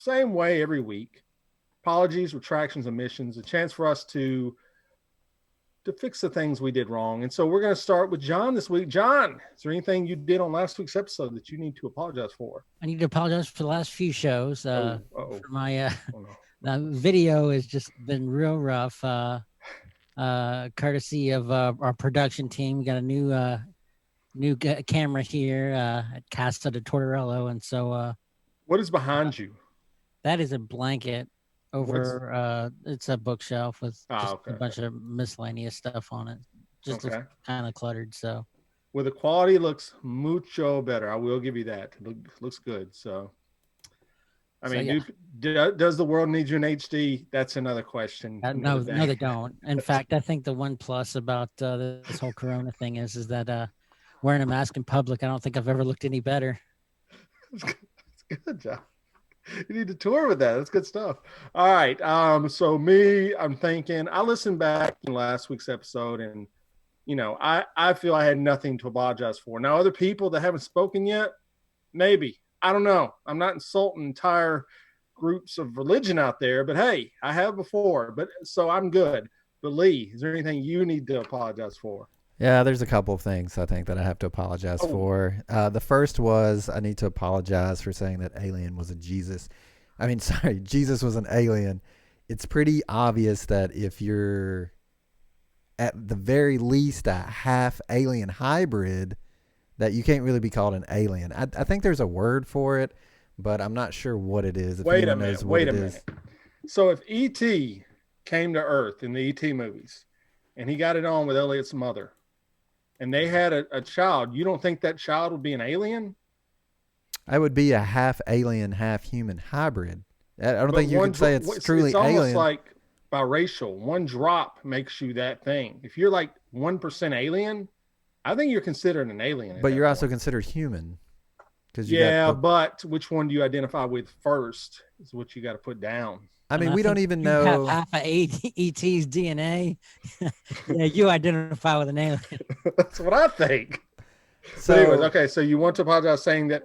same way every week. Apologies, retractions, omissions, a chance for us to fix the things we did wrong. And so we're going to start with John this week. John, is there anything you did on last week's episode that you need to apologize for? I need to apologize for the last few shows. For my Oh no. the video has just been real rough. Courtesy of our production team, we got a new camera here at Casa de Tortorello, and so What is behind you? that is a blanket over. It's a bookshelf with just okay. a bunch of miscellaneous stuff on it. Just Okay. kind of cluttered. So Well, the quality looks mucho better. I will give you that. Looks good. So, I mean, does the world need you in HD? That's another question. No, they don't. In fact, I think the one plus about this whole Corona thing is that wearing a mask in public, I don't think I've ever looked any better. That's good, John. You need to tour with that. That's good stuff. All right. So I'm thinking, I listened back in last week's episode, and I feel I had nothing to apologize for. Now, other people that haven't spoken yet, maybe. I don't know. I'm not insulting entire groups of religion out there, but hey, I have before. But so I'm good. But Lee, is there anything you need to apologize for? Yeah, there's a couple of things I think that I have to apologize for. The first was I need to apologize for saying that alien was a Jesus. Jesus was an alien. It's pretty obvious that if you're at the very least a half alien hybrid, that you can't really be called an alien. I think there's a word for it, but I'm not sure what it is. Wait a minute. So if E.T. came to Earth in the E.T. movies, and he got it on with Elliot's mother, and they had a child, you don't think that child would be an alien? I would be a half alien, half human hybrid. I don't think you could say it's truly alien. It's almost like biracial. One drop makes you that thing. If you're like 1% alien, I think you're considered an alien. But you're also considered human. But which one do you identify with first is what you got to put down. I mean, we don't even know. Half of ET's DNA. Yeah, you identify with an alien. That's what I think. So, anyways, okay. So you want to apologize saying that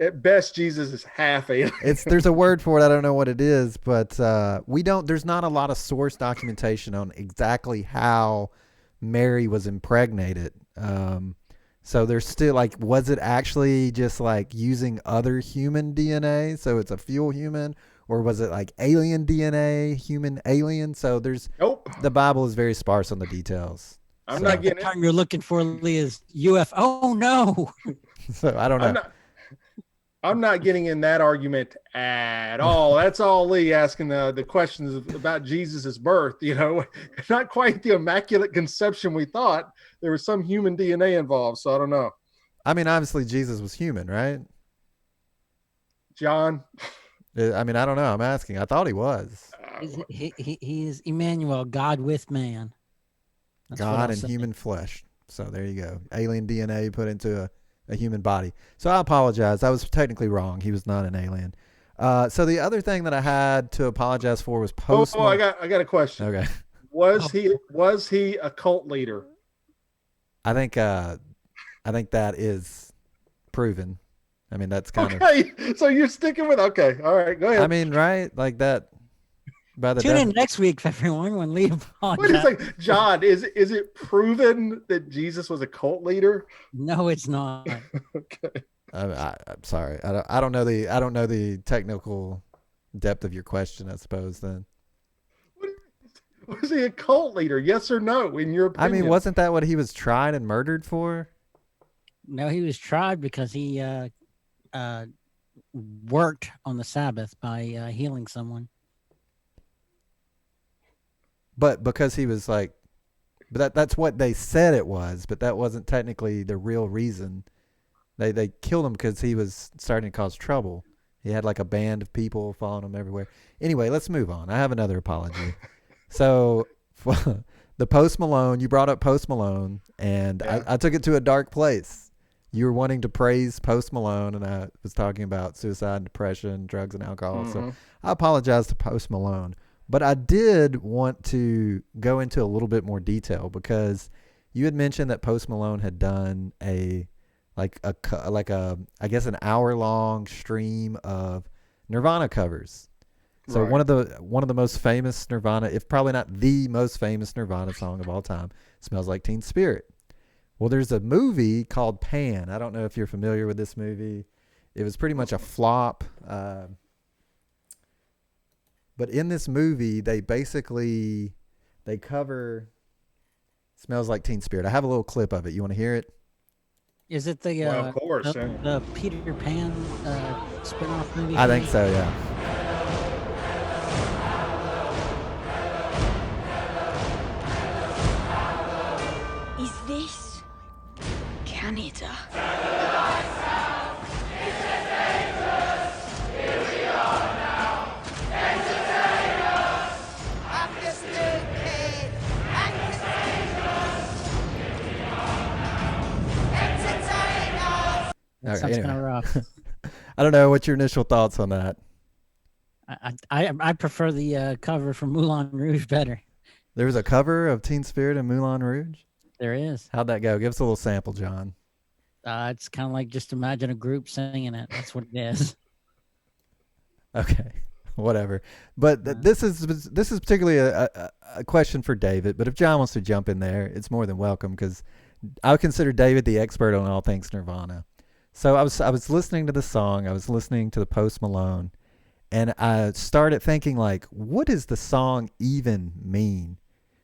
at best Jesus is half alien. There's a word for it. I don't know what it is, but there's not a lot of source documentation on exactly how Mary was impregnated. So there's still was it actually just using other human DNA? So it's a fuel human. Or was it alien DNA, human alien? So nope. The Bible is very sparse on the details. I'm not getting the term you're looking for, Lee, is UFO. Oh no. So I don't know. I'm not getting in that argument at all. That's all Lee asking the questions about Jesus's birth. Not quite the immaculate conception we thought. There was some human DNA involved, so I don't know. I mean, obviously Jesus was human, right? John. I mean, I don't know. I'm asking. I thought he was. He is Emmanuel, God with man. That's God in human flesh. So there you go. Alien DNA put into a human body. So I apologize. I was technically wrong. He was not an alien. So the other thing that I had to apologize for was Post Malone. I got a question. Okay. Was he a cult leader? I think that is proven. I mean, that's kind of... Okay, so you're sticking with... Okay, all right, go ahead. I mean, right? Like that... Tune in next week, everyone, when Lee apologizes. What is John, is it proven that Jesus was a cult leader? No, it's not. Okay. I'm sorry. I don't know the technical depth of your question, I suppose, then. Was he a cult leader? Yes or no, in your opinion? I mean, wasn't that what he was tried and murdered for? No, he was tried because he worked on the Sabbath by healing someone. But because he was but that's what they said it was, but that wasn't technically the real reason. They killed him because he was starting to cause trouble. He had a band of people following him everywhere. Anyway, let's move on. I have another apology. So the Post Malone, you brought up Post Malone, and yeah. I took it to a dark place. You were wanting to praise Post Malone, and I was talking about suicide and depression, drugs and alcohol. Mm-hmm. So I apologize to Post Malone. But I did want to go into a little bit more detail because you had mentioned that Post Malone had done I guess an hour-long stream of Nirvana covers. So Right. one of the most famous Nirvana, if probably not the most famous Nirvana song of all time, "Smells Like Teen Spirit." Well, there's a movie called Pan. I don't know if you're familiar with this movie. It was pretty much a flop. But in this movie, they cover "Smells Like Teen Spirit." I have a little clip of it. You want to hear it? Is it Well, of course. the Peter Pan spin-off movie? I think so. Yeah. Is this Canada? That sounds kind of rough. I don't know. What's your initial thoughts on that? I prefer the cover from Moulin Rouge better. There was a cover of Teen Spirit and Moulin Rouge. There is. How'd that go? Give us a little sample, John. It's kind of like just imagine a group singing it. That's what it is. Okay, whatever. But this is particularly a question for David. But if John wants to jump in there, it's more than welcome because I would consider David the expert on all things Nirvana. So I was listening to the song. I was listening to the Post Malone, and I started thinking like, what does the song even mean?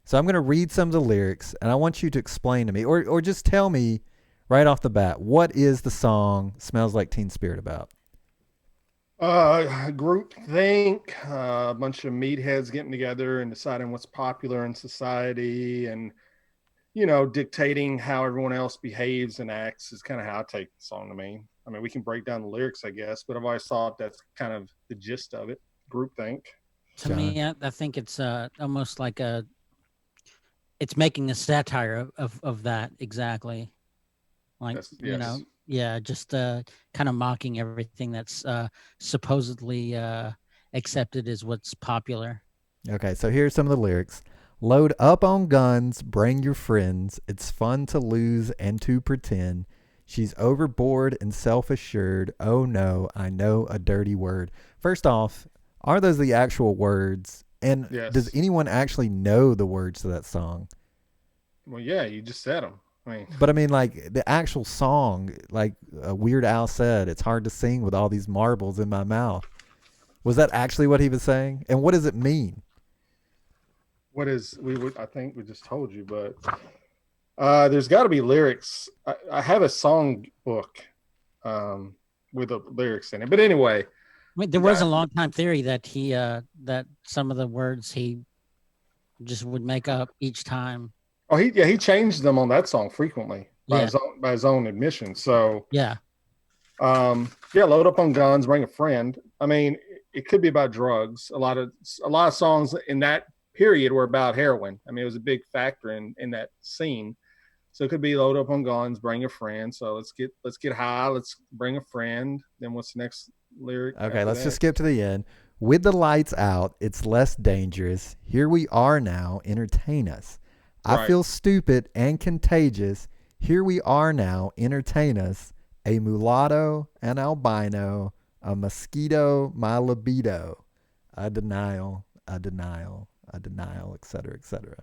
So I'm going to read some of the lyrics, and I want you to explain to me, or just tell me right off the bat, what is the song "Smells Like Teen Spirit" about? Groupthink, a bunch of meatheads getting together and deciding what's popular in society, and dictating how everyone else behaves and acts is kind of how I take the song to mean. I mean, we can break down the lyrics, I guess, but I've always thought that's kind of the gist of it. Groupthink. To me, I think it's almost like it's making a satire of that exactly. Like, yes. Just kind of mocking everything that's supposedly accepted as what's popular. Okay, so here's some of the lyrics. Load up on guns, bring your friends. It's fun to lose and to pretend. She's overboard and self-assured. Oh no, I know a dirty word. First off, are those the actual words? And does anyone actually know the words to that song? Well, yeah, you just said them. But I mean, like the actual song, like Weird Al said, it's hard to sing with all these marbles in my mouth. Was that actually what he was saying? And what does it mean? I think we just told you, but there's got to be lyrics. I have a song book with the lyrics in it. But anyway, there was a long time theory that that some of the words he just would make up each time. Oh, he changed them on that song frequently by his own admission. So load up on guns, bring a friend. I mean, it could be about drugs. A lot of songs in that period were about heroin. I mean, it was a big factor in that scene. So it could be load up on guns, bring a friend. So let's get high, let's bring a friend. Then what's the next lyric? Okay, let's just skip to the end. With the lights out, it's less dangerous. Here we are now, entertain us. I feel stupid and contagious. Here we are now, entertain us. A mulatto, an albino, a mosquito, my libido. A denial, etc., etc.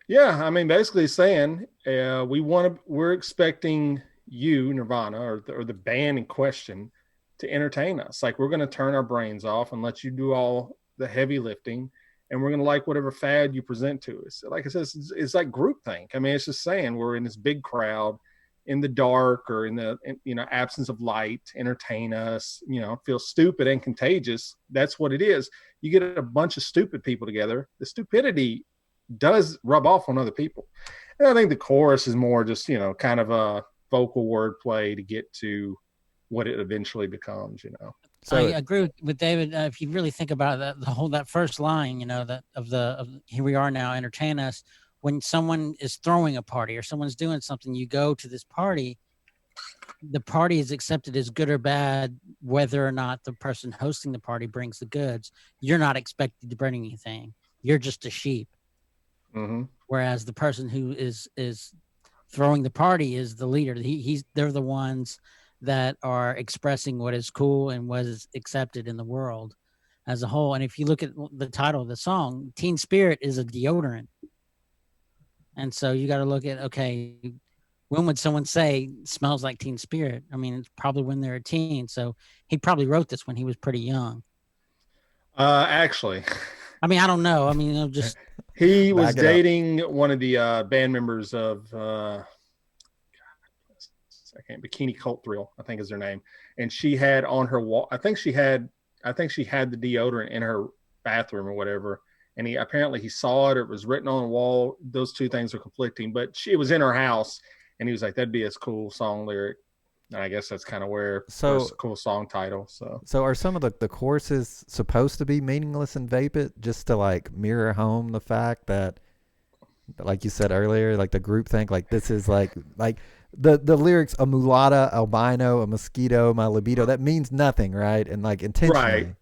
Yeah, I mean, basically saying we're expecting you, Nirvana, or the band in question, to entertain us. Like, we're going to turn our brains off and let you do all the heavy lifting, and we're going to like whatever fad you present to us. Like I said, it's like groupthink. I mean, it's just saying we're in this big crowd in the dark or in the absence of light, entertain us, feel stupid and contagious. That's what it is. You get a bunch of stupid people together. The stupidity does rub off on other people. And I think the chorus is more just, kind of a vocal wordplay to get to what it eventually becomes, So I agree with David. If you really think about that, that first line, that of here we are now, entertain us. When someone is throwing a party or someone's doing something, you go to this party. The party is accepted as good or bad, whether or not the person hosting the party brings the goods. You're not expected to bring anything. You're just a sheep. Mm-hmm. Whereas the person who is throwing the party is the leader. They're the ones that are expressing what is cool and what is accepted in the world as a whole. And if you look at the title of the song, Teen Spirit is a deodorant. And so you got to look at, okay, when would someone say smells like Teen Spirit? I mean, it's probably when they're a teen. So he probably wrote this when he was pretty young. Actually, I mean, I don't know. I mean, just he was Back it up. dating one of the band members of Bikini Cult Thrill, I think is their name, and she had on her wall. I think she had the deodorant in her bathroom or whatever. And he saw it. It was written on the wall. Those two things are conflicting, but it was in her house, and he was like, "That'd be a cool song lyric." And I guess that's kind of where it's a cool song title. So are some of the choruses supposed to be meaningless and vapid, just to like mirror home the fact that, like you said earlier, like the groupthink, like this is like the lyrics, a mulatta, albino, a mosquito, my libido, that means nothing, right? And like intentionally. Right.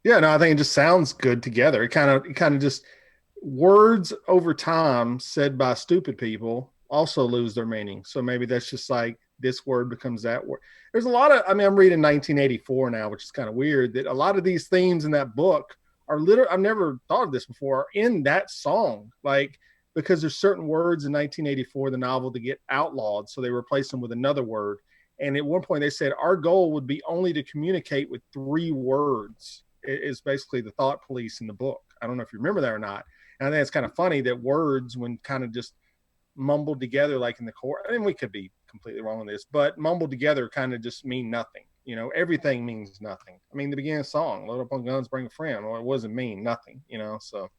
Yeah, no, I think it just sounds good together. It kind of just words over time said by stupid people also lose their meaning. So maybe that's just like this word becomes that word. There's a lot of, I'm reading 1984 now, which is kind of weird that a lot of these themes in that book are I've never thought of this before, are in that song. Like, because there's certain words in 1984, the novel, to get outlawed. So they replace them with another word. And at one point they said, our goal would be only to communicate with 3 words. Is basically the thought police in the book. I don't know if you remember that or not. And I think it's kind of funny that words, when kind of just mumbled together, like in the core, I mean, we could be completely wrong on this, but mumbled together kind of just mean nothing. You know, everything means nothing. I mean, the beginning of the song, load up on guns, bring a friend. Well, it wasn't mean nothing, you know? So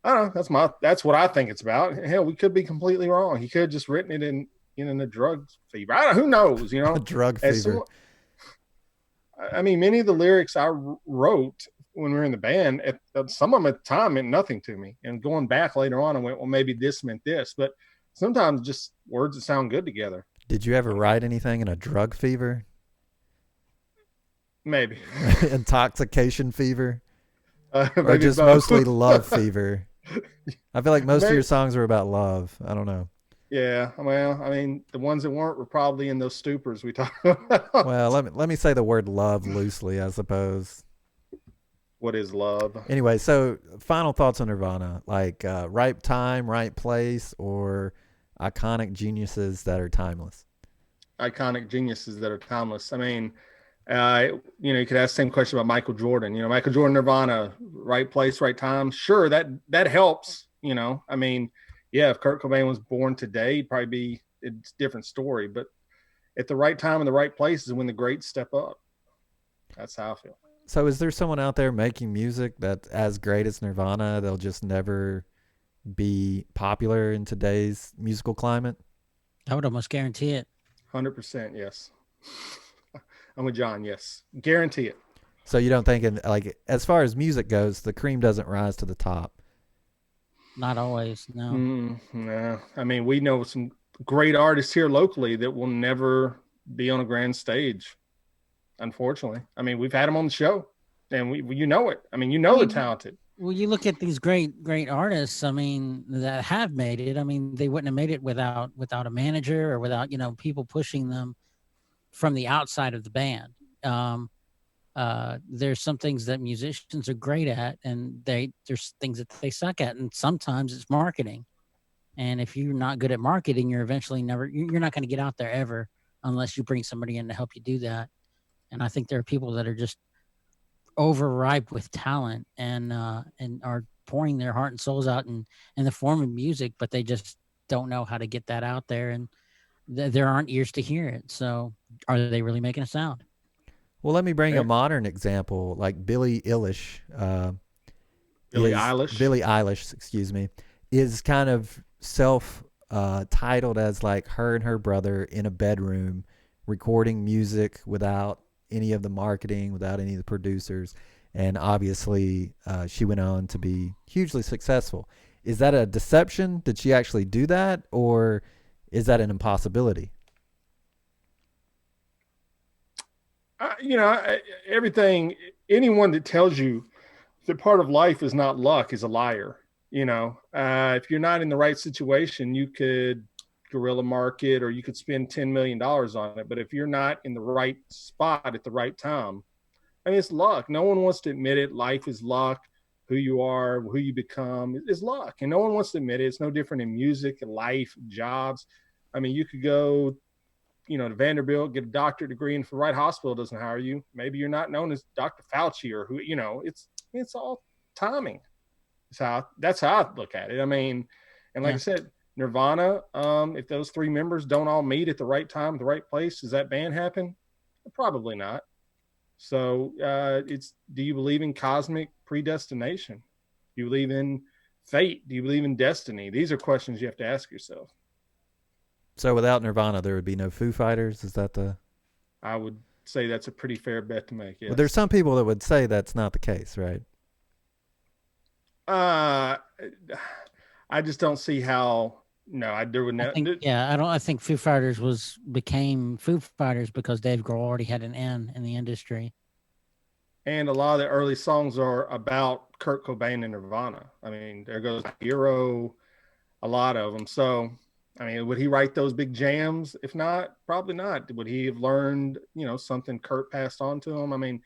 I don't know. That's what I think it's about. Hell, we could be completely wrong. He could have just written it in the drug fever. Who knows, you know? Drug fever. I mean, many of the lyrics I wrote when we were in the band, some of them at the time meant nothing to me. And going back later on, I went, well, maybe this meant this. But sometimes just words that sound good together. Did you ever write anything in a drug fever? Maybe. Intoxication fever? Or just mostly love fever? I feel like most of your songs are about love. I don't know. Yeah, well, I mean, the ones that weren't were probably in those stupors we talked about. Well, let me say the word love loosely, I suppose. What is love? Anyway, so final thoughts on Nirvana, like right time, right place, or iconic geniuses that are timeless? Iconic geniuses that are timeless. I mean, you could ask the same question about Michael Jordan. You know, Michael Jordan, Nirvana, right place, right time. Sure, that helps. You know, I mean, yeah, if Kurt Cobain was born today, he'd probably be a different story. But at the right time and the right place is when the greats step up. That's how I feel. So is there someone out there making music that's as great as Nirvana? They'll just never be popular in today's musical climate? I would almost guarantee it. 100%, yes. I'm with John, yes. Guarantee it. So you don't think, like, as far as music goes, the cream doesn't rise to the top? Not always, no. No. I mean, we know some great artists here locally that will never be on a grand stage, unfortunately. I mean, we've had them on the show, and you know it. I mean, they're talented. Well, you look at these great artists, I mean, that have made it. I mean, they wouldn't have made it without a manager or without, people pushing them from the outside of the band. There's some things that musicians are great at, and there's things that they suck at, and sometimes it's marketing. And if you're not good at marketing, you're eventually you're not going to get out there ever unless you bring somebody in to help you do that. And I think there are people that are just overripe with talent and are pouring their heart and souls out in the form of music, but they just don't know how to get that out there, and there aren't ears to hear it. So are they really making a sound? Well, let me bring a modern example, like Billie Eilish. Billie Eilish, excuse me, is kind of self-titled as like her and her brother in a bedroom recording music without any of the marketing, without any of the producers. And obviously she went on to be hugely successful. Is that a deception? Did she actually do that? Or is that an impossibility? Anyone that tells you that part of life is not luck is a liar. If you're not in the right situation, you could guerrilla market, or you could spend $10 million on it. But if you're not in the right spot at the right time, I mean, it's luck. No one wants to admit it. Life is luck. Who you are, who you become is luck. And no one wants to admit it. It's no different in music, life, jobs. I mean, you could go, to Vanderbilt, get a doctorate degree, and if the right hospital doesn't hire you, maybe you're not known as Dr. Fauci or who, it's all timing. That's how I look at it. I mean, and like I said, Nirvana, if those three members don't all meet at the right time, the right place, does that band happen? Probably not. So do you believe in cosmic predestination? Do you believe in fate? Do you believe in destiny? These are questions you have to ask yourself. So without Nirvana, there would be no Foo Fighters? Is that the... I would say that's a pretty fair bet to make, yes. Well, there's some people that would say that's not the case, right? I just don't see how... No, I think Foo Fighters became Foo Fighters because Dave Grohl already had an N in the industry. And a lot of the early songs are about Kurt Cobain and Nirvana. I mean, there goes Hero, a lot of them. So, I mean, would he write those big jams? If not, probably not. Would he have learned, something Kurt passed on to him? I mean,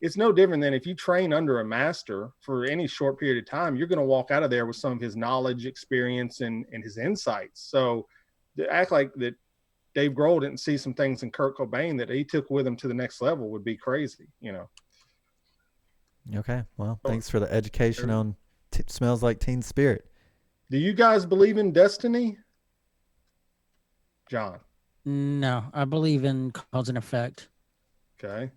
it's no different than if you train under a master for any short period of time, you're going to walk out of there with some of his knowledge, experience, and his insights. So to act like that Dave Grohl didn't see some things in Kurt Cobain that he took with him to the next level would be crazy, Okay. Well, thanks for the education on Smells Like Teen Spirit. Do you guys believe in destiny? John? No, I believe in cause and effect. Okay.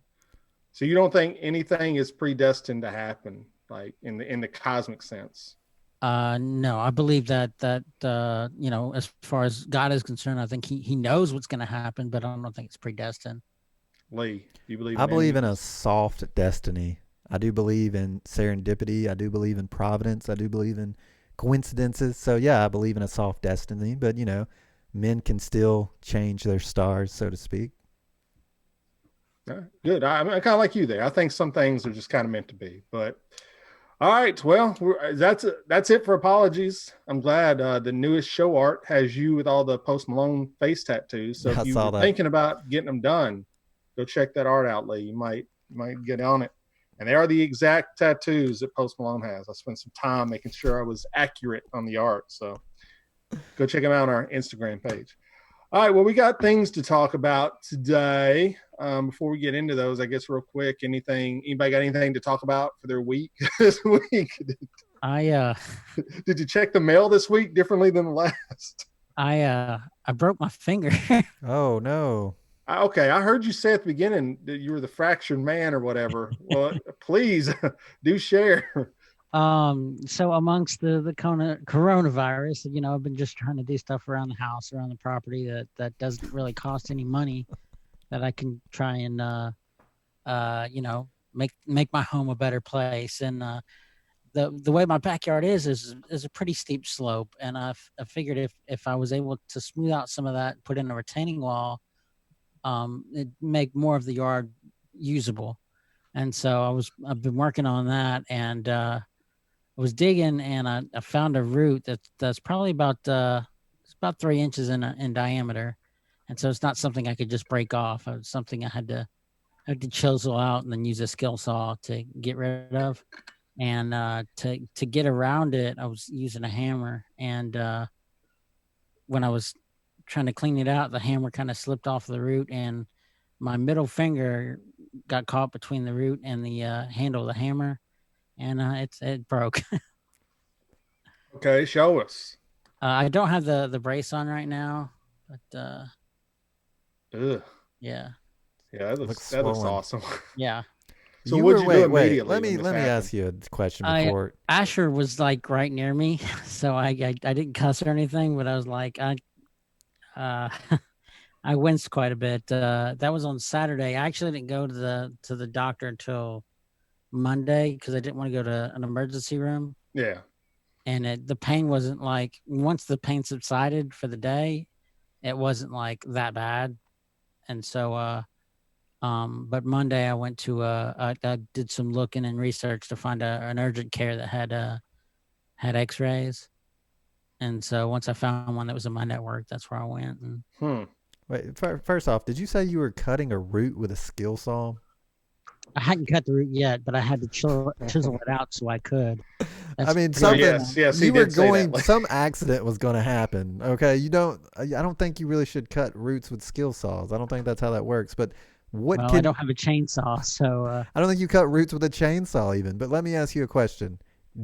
So you don't think anything is predestined to happen, like in the cosmic sense? No, I believe that as far as God is concerned, I think he knows what's going to happen, but I don't think it's predestined. Lee, do you believe? I believe in a soft destiny. I do believe in serendipity. I do believe in providence. I do believe in coincidences. So yeah, I believe in a soft destiny, but men can still change their stars, so to speak. Good. I'm kind of like you there. I think some things are just kind of meant to be. But all right, well, that's it for apologies. I'm glad the newest show art has you with all the Post Malone face tattoos. So if you were thinking about getting them done, go check that art out, Lee. You might get on it. And they are the exact tattoos that Post Malone has. I spent some time making sure I was accurate on the art. So go check them out on our Instagram page. All right, well, we got things to talk about today. Before we get into those, I guess real quick, anybody got anything to talk about for their week this week? Did you check the mail this week differently than the last? I broke my finger. Oh no. Okay, I heard you say at the beginning that you were the fractured man or whatever. Well, please do share. So amongst the coronavirus, I've been just trying to do stuff around the house, around the property that doesn't really cost any money, that I can try and make my home a better place. And the way my backyard is a pretty steep slope, and I figured if I was able to smooth out some of that, put in a retaining wall, it'd make more of the yard usable. And so I've been working on that, and I was digging, and I found a root that's probably about 3 inches in diameter, and so it's not something I could just break off. It's something I had to chisel out and then use a skill saw to get rid of. And to get around it, I was using a hammer, and when I was trying to clean it out, the hammer kind of slipped off the root, and my middle finger got caught between the root and the handle of the hammer, and it broke. Okay, show us. I don't have the brace on right now, but yeah, that looks awesome. Yeah. So what'd you do immediately? Let me ask you a question before. Asher was like right near me, so I didn't cuss or anything, but I was like, I winced quite a bit. That was on Saturday. I actually didn't go to the doctor until Monday because I didn't want to go to an emergency room. Yeah. And the pain wasn't like, once the pain subsided for the day, it wasn't like that bad. And so, but Monday I went to I did some looking and research to find an urgent care that had X-rays. And so once I found one that was in my network, that's where I went. And Hmm. Wait, first off, did you say you were cutting a root with a skill saw? I hadn't cut the root yet, but I had to chisel it out so I could. I That's mean, pretty So much something yes, he you were did say going. that. Some accident was going to happen. Okay, you don't. I don't think you really should cut roots with skill saws. I don't think that's how that works. But what well, I can don't have a chainsaw, so I don't think you cut roots with a chainsaw even. But let me ask you a question.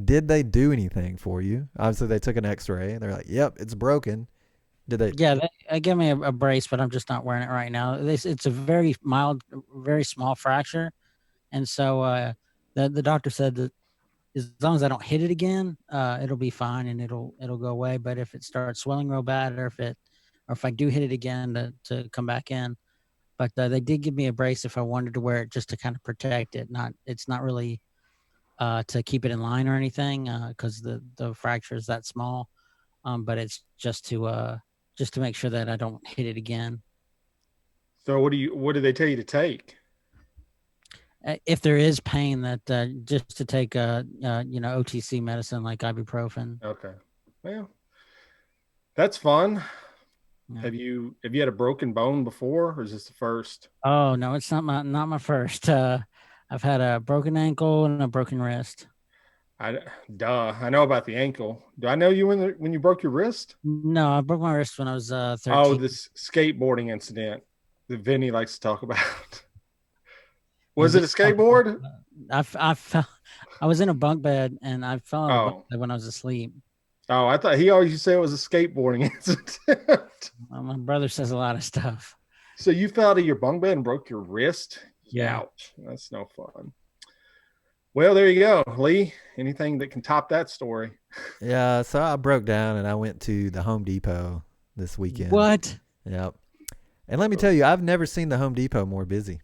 Did they do anything for you? Obviously, they took an X-ray and they're like, "Yep, it's broken." Did they? yeah, they gave me a brace, but I'm just not wearing it right now. It's a very mild, very small fracture, and so the doctor said that as long as I don't hit it again, it'll be fine and it'll go away. But if it starts swelling real bad, or if I do hit it again to come back in, but they did give me a brace if I wanted to wear it just to kind of protect it. It's not really to keep it in line or anything because the fracture is that small. But it's just to make sure that I don't hit it again. So what did they tell you to take? If there is pain, that just to take OTC medicine like ibuprofen. Okay. Well, that's fun. Yeah. Have you had a broken bone before, or is this the first? Oh no, it's not my first. I've had a broken ankle and a broken wrist. I I know about the ankle. Do I know you when you broke your wrist? No, I broke my wrist when I was Oh, 13. this skateboarding incident that Vinny likes to talk about. And Was it a skateboard? I fell. I was in a bunk bed and I fell out of the bunk Oh, bed when I was asleep. oh, I thought he always used to say it was a skateboarding incident. My brother says a lot of stuff. So you fell out of your bunk bed and broke your wrist? Yeah. Ouch. That's no fun. Well, there you go, Lee. Anything that can top that story? Yeah. So I broke down and I went to the Home Depot this weekend. What? Yep. And let me tell you, I've never seen the Home Depot more busy.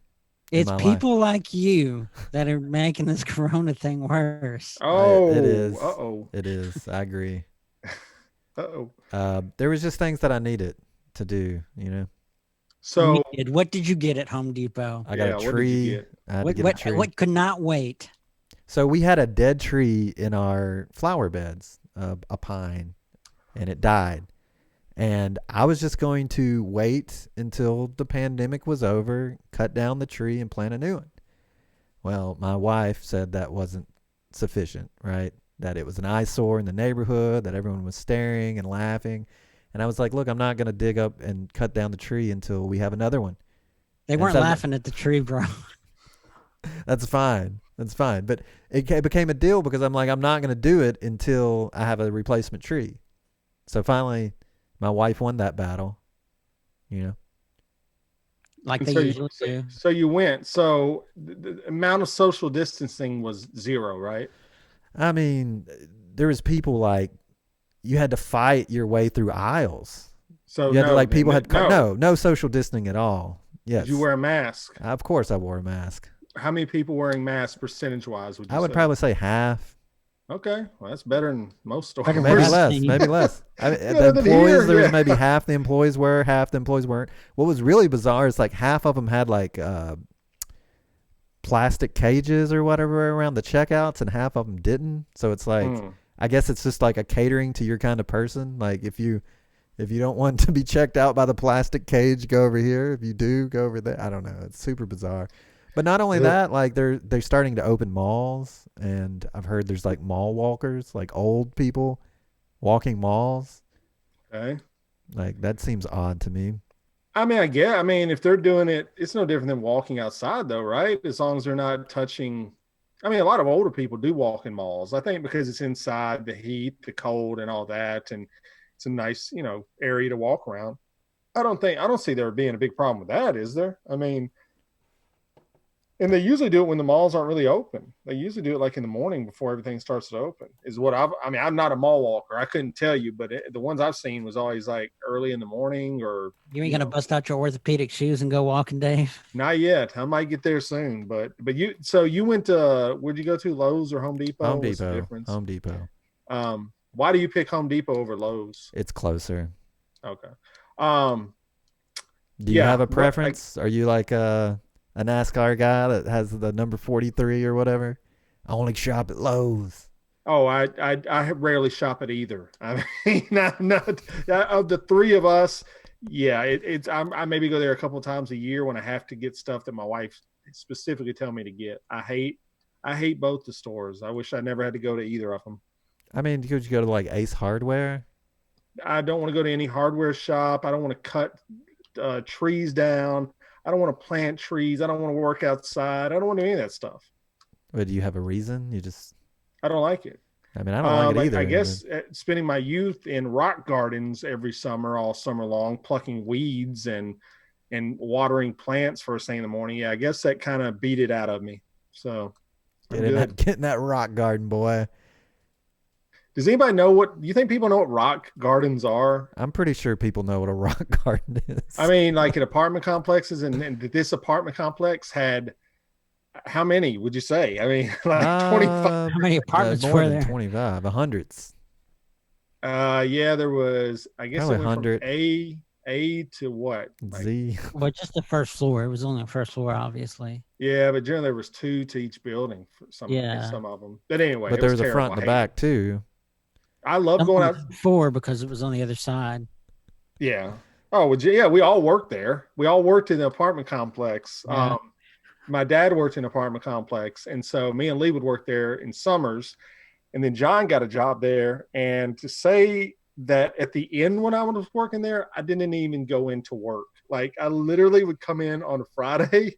It's my life. people like you that are making this corona thing worse. Oh, It is. Uh-oh. It is. I agree. Uh-oh. There was just things that I needed to do. So What did you get at Home Depot? I got Yeah, a what did you tree. get? I had to What get a what tree. what could not wait? So we had a dead tree in our flower beds, a pine, and it died. And I was just going to wait until the pandemic was over, cut down the tree, and plant a new one. Well, my wife said that wasn't sufficient, right? That it was an eyesore in the neighborhood, that everyone was staring and laughing. And I was like, look, I'm not going to dig up and cut down the tree until we have another one. They And weren't so- laughing at the tree, bro. That's fine. That's fine. But it became a deal because I'm like, I'm not going to do it until I have a replacement tree. So finally, my wife won that battle. Like And they so usually do. so you went. So the amount of social distancing was 0, right? I mean, there was people like you had to fight your way through aisles. So You had to, no, like, people had no. no social distancing at all. Yes. Did you wear a mask? Of course I wore a mask. How many people wearing masks percentage-wise would you I would say? probably say half. Okay, well that's better than most stores. Better Maybe Less. less. Maybe less. The Better than employees, here, there was yeah. maybe half the employees were, half the employees weren't. What was really bizarre is like half of them had like plastic cages or whatever around the checkouts, and half of them didn't. So it's like, I guess it's just like a catering to your kind of person. Like if you don't want to be checked out by the plastic cage, go over here. If you do, go over there. I don't know. It's super bizarre. But not only Yeah. that, like they're starting to open malls, and I've heard there's like mall walkers, like old people walking malls. Okay. Like that seems odd to me. I mean, if they're doing it, it's no different than walking outside, though, right? As long as they're not touching. I mean, a lot of older people do walk in malls. I think because it's inside, the heat, the cold, and all that, and it's a nice, area to walk around. I don't see there being a big problem with that, is there? I mean, and they usually do it when the malls aren't really open. They usually do it like in the morning before everything starts to open. Is what I'm not a mall walker. I couldn't tell you, but the ones I've seen was always like early in the morning or. You ain't gonna bust out your orthopedic shoes and go walking, Dave. Not yet. I might get there soon, but you went to where'd you go to? Lowe's or Home Depot? Home What's the Depot. difference? Home Depot. Why do you pick Home Depot over Lowe's? It's closer. Okay. Do you Yeah, have a but, preference? Are you like a NASCAR guy that has the number 43 or whatever? I only shop at Lowe's. Oh, I rarely shop at either. I mean, not of the three of us. Yeah, I maybe go there a couple of times a year when I have to get stuff that my wife specifically tell me to get. I hate both the stores. I wish I never had to go to either of them. I mean, could you go to like Ace Hardware? I don't want to go to any hardware shop. I don't want to cut trees down. I don't want to plant trees. I don't want to work outside. I don't want to do any of that stuff. Or do you have a reason? You just, I don't like it. I mean, I don't like it either. I guess spending my youth in rock gardens every summer, all summer long, plucking weeds and watering plants first thing in the morning. Yeah, I guess that kind of beat it out of me. So get in that rock garden, boy. Does anybody know what you think people know what rock gardens are? I'm pretty sure people know what a rock garden is. I mean, like in apartment complexes, and this apartment complex had how many would you say? I mean, like 25. How many apartments more were than there? 25, hundreds. Yeah, there was. I guess Probably it went 100. from A to what? Z. Well, just the first floor. It was only the first floor, obviously. Yeah, but generally there was 2 to each building for some of them. But anyway, but there was a front and a back too. I love going out 4 because it was on the other side. Yeah. Oh, well, yeah, we all worked there. We all worked in the apartment complex. Yeah. My dad worked in an apartment complex, and so me and Lee would work there in summers, and then John got a job there. And to say that at the end when I was working there, I didn't even go into work. Like I literally would come in on a Friday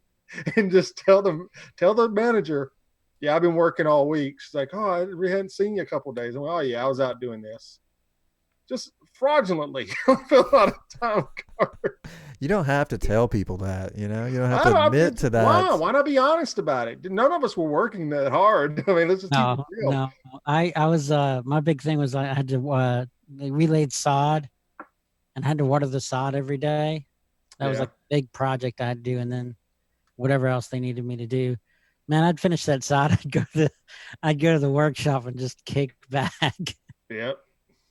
and just tell the manager, yeah, I've been working all week. She's like, oh, I hadn't seen you a couple of days. I'm like, oh yeah, I was out doing this. Just fraudulently fill out a time card. You don't have to tell people that, you know. You don't have to admit to that. Why not be honest about it? None of us were working that hard. I mean, let's just keep it real. No. I was my big thing was I had to they relayed sod and had to water the sod every day. That was like a big project I had to do, and then whatever else they needed me to do. Man, I'd finish that sod. I'd go to the workshop and just kick back. Yep.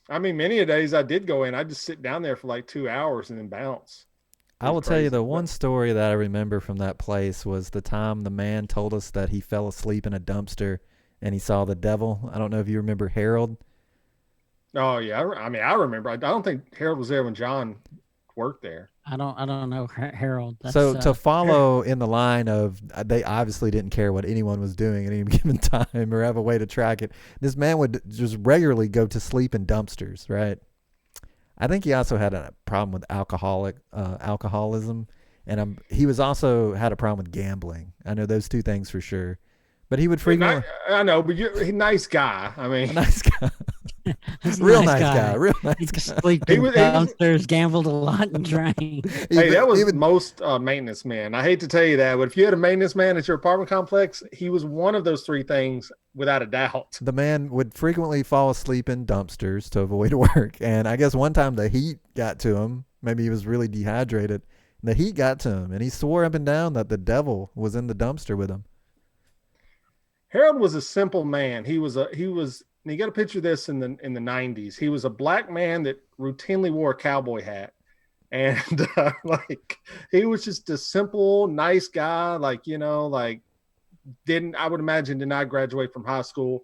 I mean, many a days I did go in. I'd just sit down there for like 2 hours and then bounce. I will tell you the one story that I remember from that place was the time the man told us that he fell asleep in a dumpster and he saw the devil. I don't know if you remember Harold. Oh yeah, I mean I remember. I don't think Harold was there when John worked there. I don't know Harold. So to follow in the line of they obviously didn't care what anyone was doing at any given time or have a way to track it. This man would just regularly go to sleep in dumpsters, right? I think he also had a problem with alcoholism, and he was also had a problem with gambling. I know those 2 things for sure. But he would frequently. I know, but you're a nice guy. I mean, a nice guy. Real nice guy. Real nice guy. Slept in dumpsters, gambled a lot, and drank. Hey, that was most maintenance men. I hate to tell you that, but if you had a maintenance man at your apartment complex, he was one of those 3 things without a doubt. The man would frequently fall asleep in dumpsters to avoid work, and I guess one time the heat got to him. Maybe he was really dehydrated. The heat got to him, and he swore up and down that the devil was in the dumpster with him. Harold was a simple man. He was you got a picture of this in the 90s. He was a black man that routinely wore a cowboy hat. And like he was just a simple, nice guy, like, you know, like I would imagine did not graduate from high school,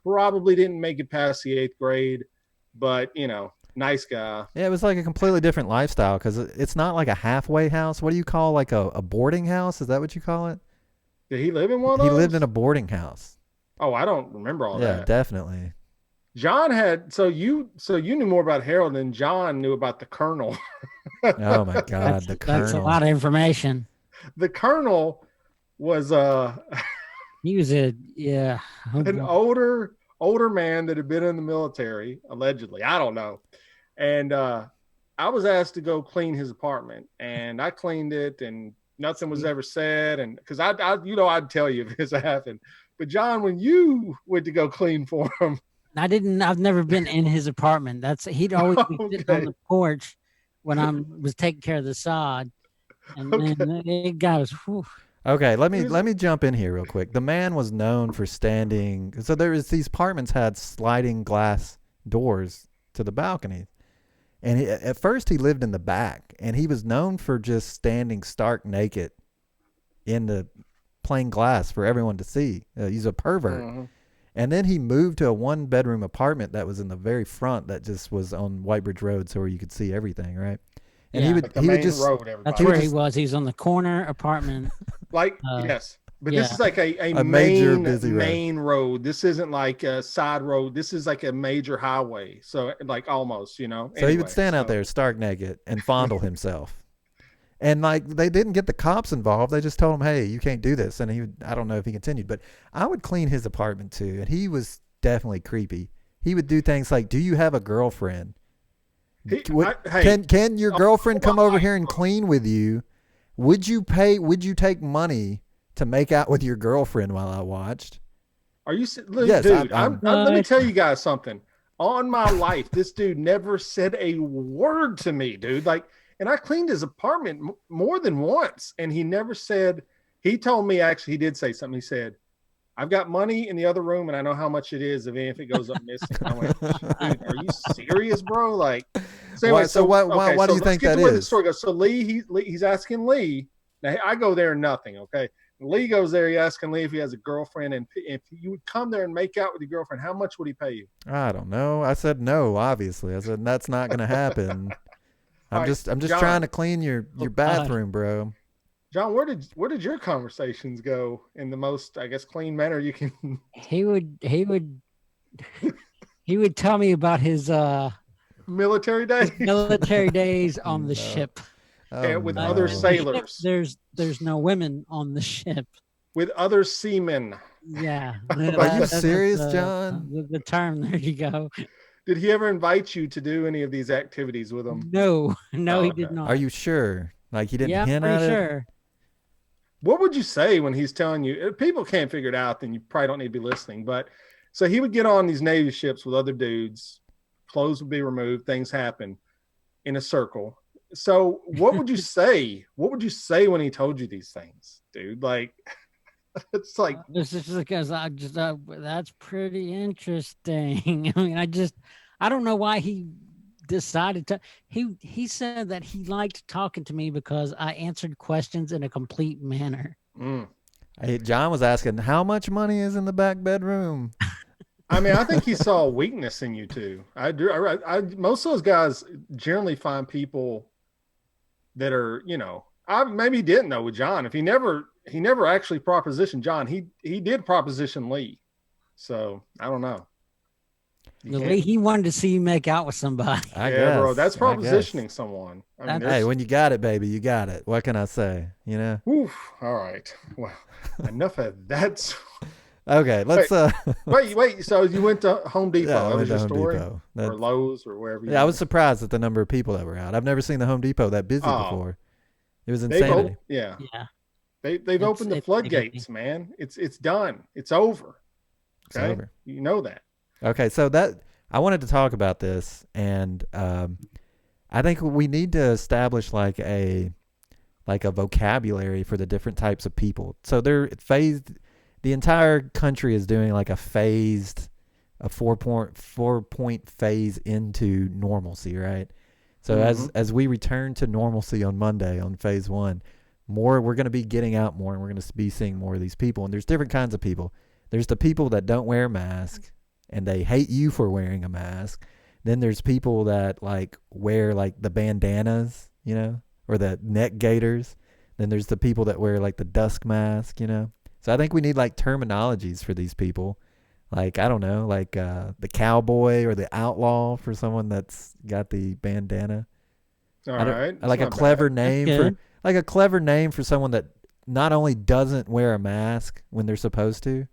probably didn't make it past the 8th grade, but you know, nice guy. Yeah, it was like a completely different lifestyle because it's not like a halfway house. What do you call like a boarding house? Is that what you call it? Did he live in one of those? He lived in a boarding house. Oh, I don't remember all that. Yeah, definitely. John had so you knew more about Harold than John knew about the Colonel. Oh my God, the Colonel. That's a lot of information. The Colonel was he was an older man that had been in the military, allegedly. I don't know. And I was asked to go clean his apartment, and I cleaned it, and nothing was ever said. And because I'd tell you if this happened. But John, when you went to go clean for him, I've never been in his apartment. He'd always be sitting on the porch when I was taking care of the sod, and then it got us. Whew. Okay, let me jump in here real quick. The man was known for standing. So these apartments had sliding glass doors to the balconies, and at first he lived in the back, and he was known for just standing stark naked in the plain glass for everyone to see. He's a pervert. Mm-hmm. And then he moved to a 1-bedroom apartment that was in the very front that just was on Whitebridge Road, so where you could see everything, right? And Yeah. Like the main road, everybody. That's where he was. He's on the corner apartment. Like, yes. But yeah. this is like a major main, busy main road. This isn't like a side road. This is like a major highway. So like almost, you know. So he would stand out there stark naked and fondle himself. And like they didn't get the cops involved. They just told him, "Hey, you can't do this." And he would, I don't know if he continued, but I would clean his apartment too. And he was definitely creepy. He would do things like, "Do you have a girlfriend? Can your girlfriend come over here and clean with you? Would you take money to make out with your girlfriend while I watched?" Are you, yes, dude? Let me tell you guys something. On my life, this dude never said a word to me, dude. Like, and I cleaned his apartment more than once, and he never said. He told me, actually, he did say something. He said, "I've got money in the other room, and I know how much it is if it goes up missing." I went, "Dude, are you serious, bro?" Like, so anyway, why do you think that is? The story goes. So he's asking Lee. Now I go there, nothing. Okay, Lee goes there. He's asking Lee if he has a girlfriend, and if you would come there and make out with your girlfriend, how much would he pay you? I don't know. I said no. Obviously, I said that's not going to happen. I'm just John, trying to clean your bathroom, bro. John, where did your conversations go in the most, I guess, clean manner you can? He would tell me about his military days on the ship. With other sailors. There's no women on the ship. With other seamen. Yeah. Are you serious, John? The term, there you go. Did he ever invite you to do any of these activities with him? No, he did not. Are you sure? Like he didn't hint at it? Yeah, pretty sure. What would you say when he's telling you? If people can't figure it out, then you probably don't need to be listening. But so he would get on these Navy ships with other dudes, clothes would be removed, things happen in a circle. So what would you say? What would you say when he told you these things, dude? Like, it's like, this is because that's pretty interesting. I mean, I don't know why he decided to. He said that he liked talking to me because I answered questions in a complete manner. Hey, John was asking how much money is in the back bedroom. I mean, I think he saw a weakness in you too. I do. Most of those guys generally find people that are, maybe he didn't know with John. If he never actually propositioned John, he did proposition Lee. So I don't know. Lee, he wanted to see you make out with somebody. I guess, bro, that's propositioning someone. Hey, when you got it, baby, you got it. What can I say? Oof, all right. Well, enough of that. Okay, let's wait. So you went to Home Depot? Yeah, that was your Home story, Depot. Or Lowe's, or wherever. I was surprised at the number of people that were out. I've never seen the Home Depot that busy before. It was insanity. They've opened the floodgates, man. It's done. It's over. Okay, it's over. You know that. Okay, so that I wanted to talk about this, and I think we need to establish like a vocabulary for the different types of people. So they're phased. The entire country is doing like a 4-point phase into normalcy, right? So as we return to normalcy on Monday on phase 1, we're going to be getting out more, and we're going to be seeing more of these people. And there's different kinds of people. There's the people that don't wear a mask, and they hate you for wearing a mask. Then there's people that like wear like the bandanas, or the neck gaiters. Then there's the people that wear like the dusk mask, So I think we need like terminologies for these people. Like, I don't know, like the cowboy or the outlaw for someone that's got the bandana. All right. Like a clever name for someone that not only doesn't wear a mask when they're supposed to,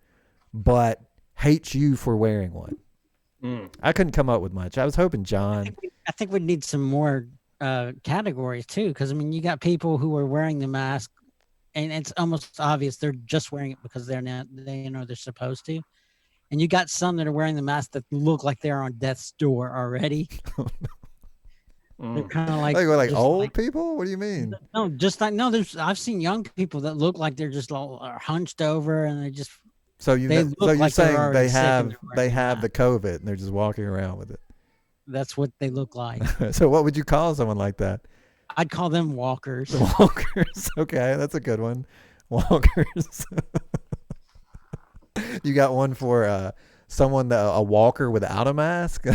but hates you for wearing one. I couldn't come up with much. I was hoping John. I think we need some more categories too, because I mean, you got people who are wearing the mask, and it's almost obvious they're just wearing it because they're supposed to. And you got some that are wearing the mask that look like they're on death's door already. They're kind of like old people. What do you mean? No, I've seen young people that look like they're just all hunched over, and they just. So you're saying they have the COVID and they're just walking around with it. That's what they look like. So what would you call someone like that? I'd call them walkers. Walkers. Okay, that's a good one. Walkers. You got one for someone a walker without a mask.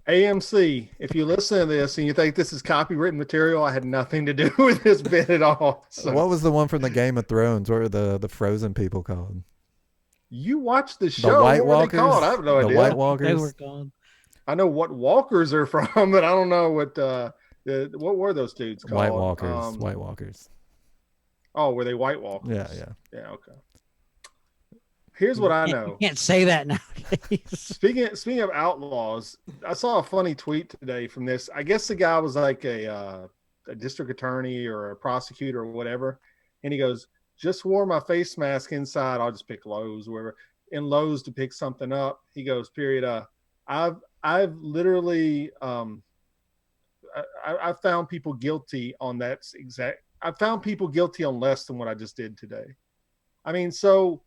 AMC, if you listen to this and you think this is copywritten material, I had nothing to do with this bit at all. So. What was the one from the Game of Thrones? What were the frozen people called? You watched the show. The White what were they Walkers. called? I have no the idea. White Walkers. They were called. I know what walkers are from, but I don't know what were those dudes called? White Walkers. White Walkers. Oh, were they White Walkers? Yeah. Okay. Here's what I know. You can't say that nowadays. Speaking of outlaws, I saw a funny tweet today from this. I guess the guy was like a district attorney or a prosecutor or whatever, and he goes, "Just wore my face mask inside. I'll just pick Lowe's, wherever. In Lowe's to pick something up." He goes, "Period. I've literally I found people guilty on that exact. I found people guilty on less than what I just did today. I mean, so."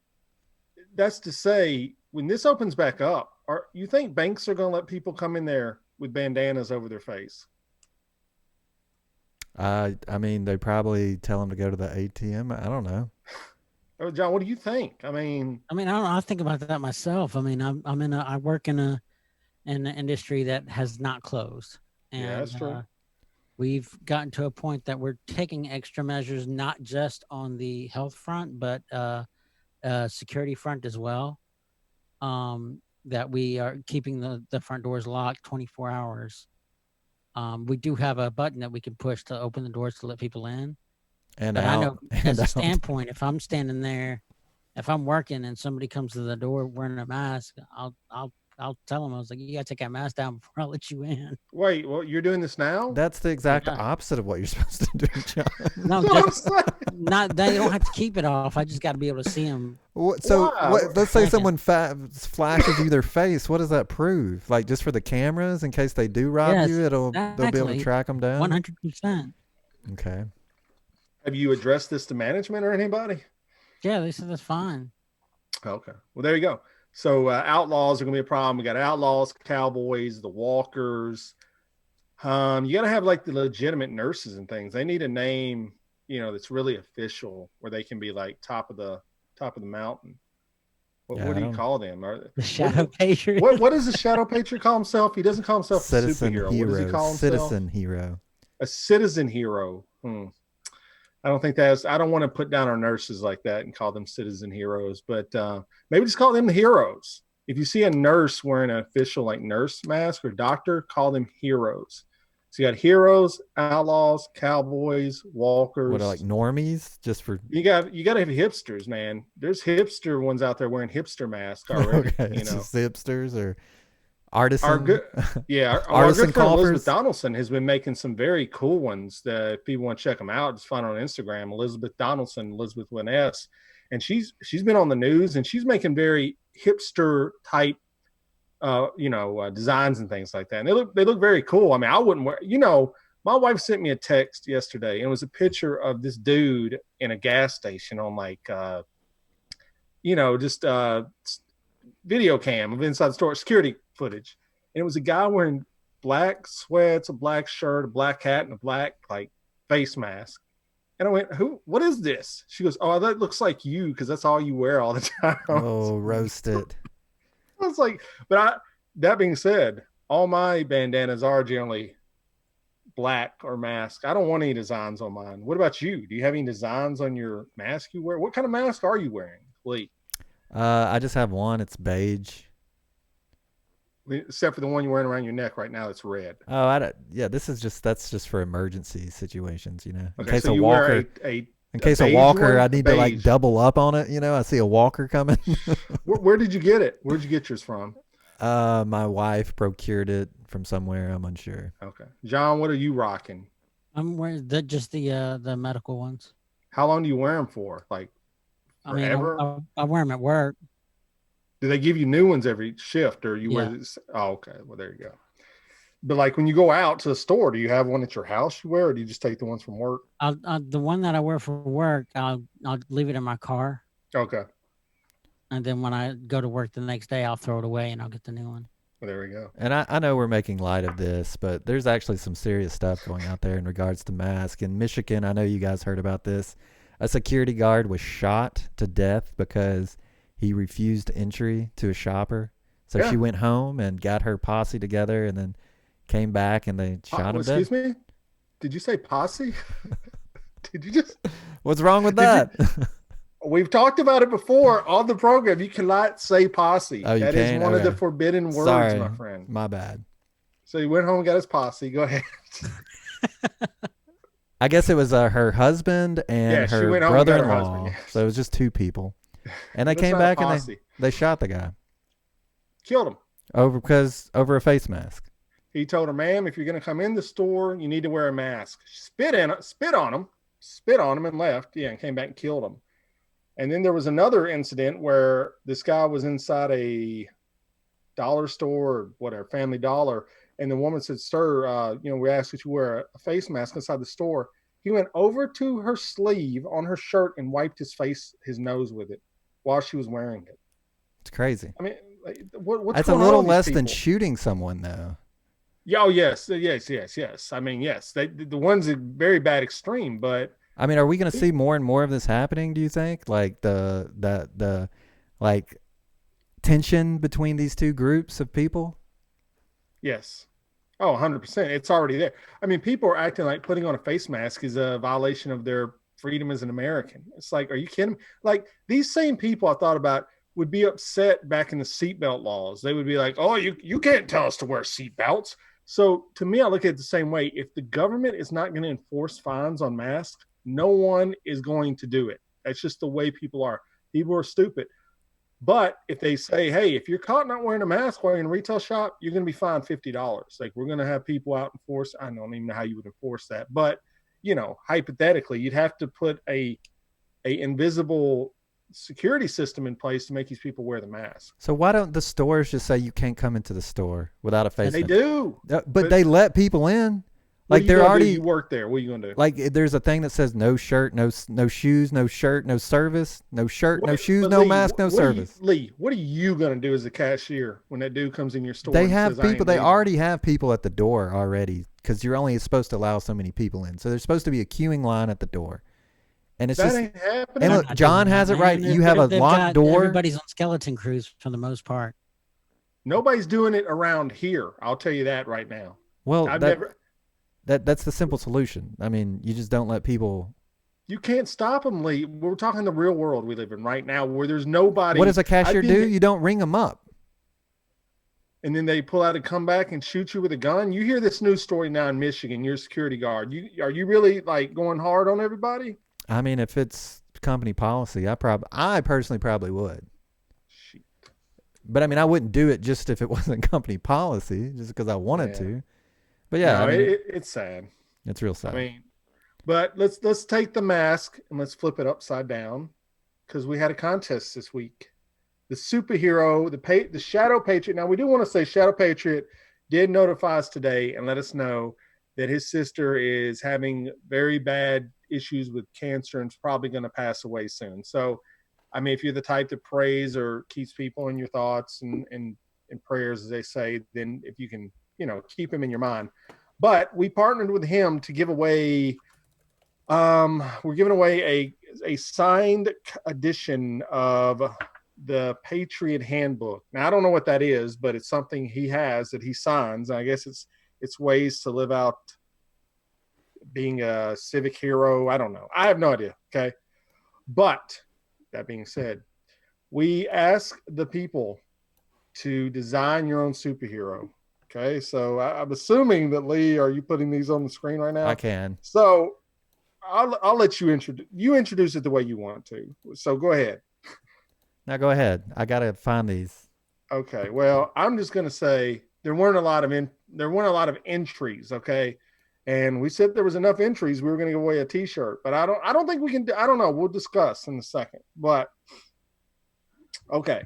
That's to say, when this opens back up, you think banks are going to let people come in there with bandanas over their face? I mean, they probably tell them to go to the ATM. I don't know. Oh, John, what do you think? I don't know. I think about that myself. I mean, I work in an industry that has not closed. And, yeah, that's true. We've gotten to a point that we're taking extra measures, not just on the health front, but security front as well, that we are keeping the front doors locked 24 hours. We do have a button that we can push to open the doors to let people in. And but out, I know as a standpoint, if I'm standing there, if I'm working and somebody comes to the door wearing a mask, I'll tell them, I was like, you gotta take that mask down before I let you in. Wait, well, you're doing this now? That's the exact opposite of what you're supposed to do, John. No, not that. You don't have to keep it off. I just got to be able to see them. So let's say someone flashes you their face. What does that prove? Like just for the cameras, in case they do rob you, they'll be able to track them down. 100%. Okay. Have you addressed this to management or anybody? Yeah, they said that's fine. Okay. Well, there you go. So outlaws are going to be a problem. We got outlaws, cowboys, the walkers. You got to have like the legitimate nurses and things. They need a name, that's really official, where they can be like top of the mountain. What do you call them? The Shadow Patriot. What does the Shadow Patriot call himself? He doesn't call himself Citizen a superhero. Hero. What does he call himself? Citizen hero. A citizen hero. I don't think I don't want to put down our nurses like that and call them citizen heroes, but maybe just call them the heroes. If you see a nurse wearing an official like nurse mask or doctor, call them heroes. So you got heroes, outlaws, cowboys, walkers. What are like normies? Just for you got to have hipsters, man. There's hipster ones out there wearing hipster masks already. Okay, it's just hipsters or artisan. Our good friend Elizabeth Donaldson has been making some very cool ones that if people want to check them out, just find her on Instagram, Elizabeth Donaldson, Elizabeth with an S. And she's been on the news and she's making very hipster type designs and things like that. And they look very cool. I mean, I wouldn't wear, my wife sent me a text yesterday and it was a picture of this dude in a gas station on like video cam of inside the store, security footage. And it was a guy wearing black sweats, a black shirt, a black hat, and a black like face mask. And I went, what is this? She goes, oh, that looks like you because that's all you wear all the time. Oh, roast it. I was like, that being said, all my bandanas are generally black or mask. I don't want any designs on mine. What about you? Do you have any designs on your mask you wear? What kind of mask are you wearing, Lee? I just have one. It's beige. Except for the one you're wearing around your neck right now, it's red. Oh, that's just for emergency situations, In Okay, case so a you walker, wear in case a walker, I need to like double up on it. I see a walker coming. Where did you get it? Where'd you get yours from? My wife procured it from somewhere. I'm unsure. Okay, John, what are you rocking? I'm wearing the medical ones. How long do you wear them for? Like forever? I wear them at work. Do they give you new ones every shift, or you wear this? Oh, okay. Well, there you go. But like when you go out to the store, do you have one at your house you wear, or do you just take the ones from work? The one that I wear for work, I'll leave it in my car. Okay. And then when I go to work the next day, I'll throw it away and I'll get the new one. Well, there we go. And I know we're making light of this, but there's actually some serious stuff going out there in regards to masks. In Michigan, I know you guys heard about this. A security guard was shot to death because he refused entry to a shopper. So Yeah. she went home and got her posse together and then came back and they shot him dead. Excuse me? Did you say posse? Did you just? What's wrong with Did you- that? We've talked about it before on the program. You cannot say posse. Oh, you That is can't? one of the Okay. forbidden words, Sorry, my friend. my bad. So he went home and got his posse. Go ahead. I guess it was her husband and Yeah, she her went home and got her brother-in-law. husband, yes. So it was just two people. And they That's came not a back and posse. they shot the guy Killed him. over a face mask. He told her, "Ma'am, if you're going to come in the store, you need to wear a mask." She spit on him, and left. Yeah, and came back and killed him. And then there was another incident where this guy was inside a dollar store or whatever, Family Dollar, and the woman said, "Sir, we asked that you wear a face mask inside the store." He went over to her sleeve on her shirt and wiped his nose with it while she was wearing it. It's crazy. I mean, what's That's a going on little with these less than people? shooting someone, though. Yeah, oh, yes. I mean, yes, the one's a very bad extreme, but I mean, are we going to see more and more of this happening? Do you think, like the like tension between these two groups of people? yes. Oh, 100%. It's already there. I mean, people are acting like putting on a face mask is a violation of their freedom as an American. It's like, are you kidding me? Like, these same people I thought about would be upset back in the seatbelt laws. They would be like, "Oh, you can't tell us to wear seatbelts." So to me, I look at it the same way. If the government is not going to enforce fines on masks, no one is going to do it. That's just the way people are. People are stupid. But if they say, "Hey, if you're caught not wearing a mask while you're in a retail shop, you're going to be fined $50." Like, we're going to have people out enforce. I don't even know how you would enforce that, but hypothetically, you'd have to put a invisible security system in place to make these people wear the mask. So why don't the stores just say you can't come into the store without a face And they mask? do. But they let people in. What Like are you they're gonna already do? You work there. What are you going to do? like there's a thing that says no shirt, no shoes, no shirt, no service, no shirt, no shoes, But no Lee, mask, no service. Lee, what are you going to do as a cashier when that dude comes in your store? They and have says, "I ain't people. They leaving"? already have people at the door already because you're only supposed to allow so many people in. So there's supposed to be a queuing line at the door, and it's That just. ain't happening. And look, Not John doing that, has it right. man. You have a They've locked got- door. Everybody's on skeleton crews for the most part. Nobody's doing it around here. I'll tell you that right now. Well, I've never. that's the simple solution. I mean, you just don't let people. You can't stop them, Lee. We're talking the real world we live in right now, where there's nobody. What does a cashier I've been do? here- You don't ring them up. And then they pull out and come back and shoot you with a gun. You hear this news story now in Michigan. You're a security guard. Are you really like going hard on everybody? I mean, if it's company policy, I personally probably would. Shit. But I mean, I wouldn't do it just if it wasn't company policy, just because I wanted Yeah. to. But yeah, No, I mean, it's sad. it's real sad. I mean, but let's take the mask and let's flip it upside down, because we had a contest this week. The superhero, the Shadow Patriot. Now, we do want to say Shadow Patriot did notify us today and let us know that his sister is having very bad issues with cancer and is probably going to pass away soon. So, I mean, if you're the type that prays or keeps people in your thoughts and prayers, as they say, then if you can, keep him in your mind. But we partnered with him to give away. We're giving away a signed edition of the Patriot Handbook. Now, I don't know what that is, but it's something he has that he signs. I guess it's ways to live out being a civic hero. I don't know. I have no idea. Okay. But that being said, we ask the people to design your own superhero. Okay. So I'm assuming that, Lee, are you putting these on the screen right now? I can. So I'll let you introduce it the way you want to. So go ahead. Now go ahead. I gotta find these. Okay. Well, I'm just going to say there weren't a lot of entries. Okay. And we said there was enough entries. We were going to give away a t-shirt, but I don't think we can I don't know. We'll discuss in a second, but okay.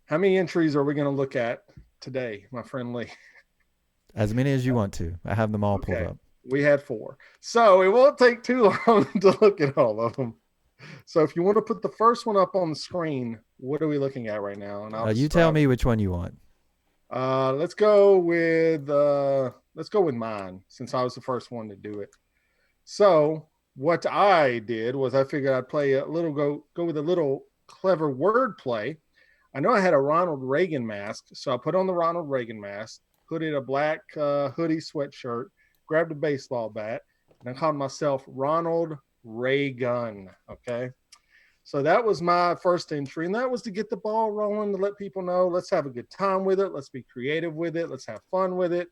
How many entries are we going to look at today, my friend Lee? As many as you want to. I have them all pulled Okay. up. We had 4. So it won't take too long to look at all of them. So if you want to put the first one up on the screen, what are we looking at right now? And You tell me which one you want. Let's go with mine, since I was the first one to do it. So what I did was I figured I'd play a little go with a little clever word play. I know I had a Ronald Reagan mask, so I put on the Ronald Reagan mask, put in a black hoodie sweatshirt, grabbed a baseball bat, and I called myself Ronald Reagan. Okay. So that was my first entry, and that was to get the ball rolling, to let people know, let's have a good time with it. Let's be creative with it. Let's have fun with it.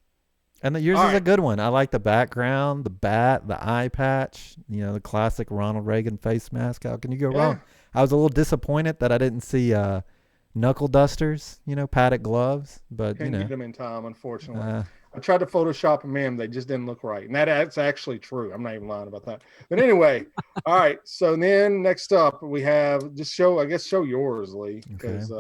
And yours All is a right. good one. I like the background, the bat, the eye patch, the classic Ronald Reagan face mask. How can you go Yeah. wrong? I was a little disappointed that I didn't see knuckle dusters, padded gloves, but Couldn't get them in time, unfortunately. uh, I tried to Photoshop them in. They just didn't look right. And that's actually true. I'm not even lying about that. But anyway, all right. So then next up, we have show yours, Lee, because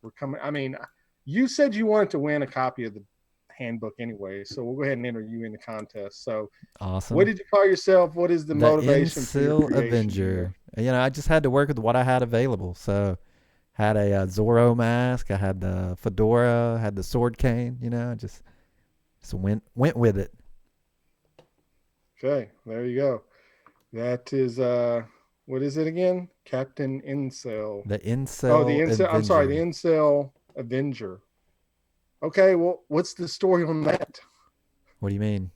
we're coming. I mean, you said you wanted to win a copy of the handbook anyway. So we'll go ahead and enter you in the contest. So awesome. what did you call yourself? What is the motivation for your creation Avenger. here? I just had to work with what I had available. So had a Zorro mask. I had the fedora, had the sword cane, just went with it. Okay, there you go. That is what is it again? Captain Incel. The Incel. Oh, the Incel. Avenger. I'm sorry, the Incel Avenger. Okay, well, what's the story on that? What do you mean?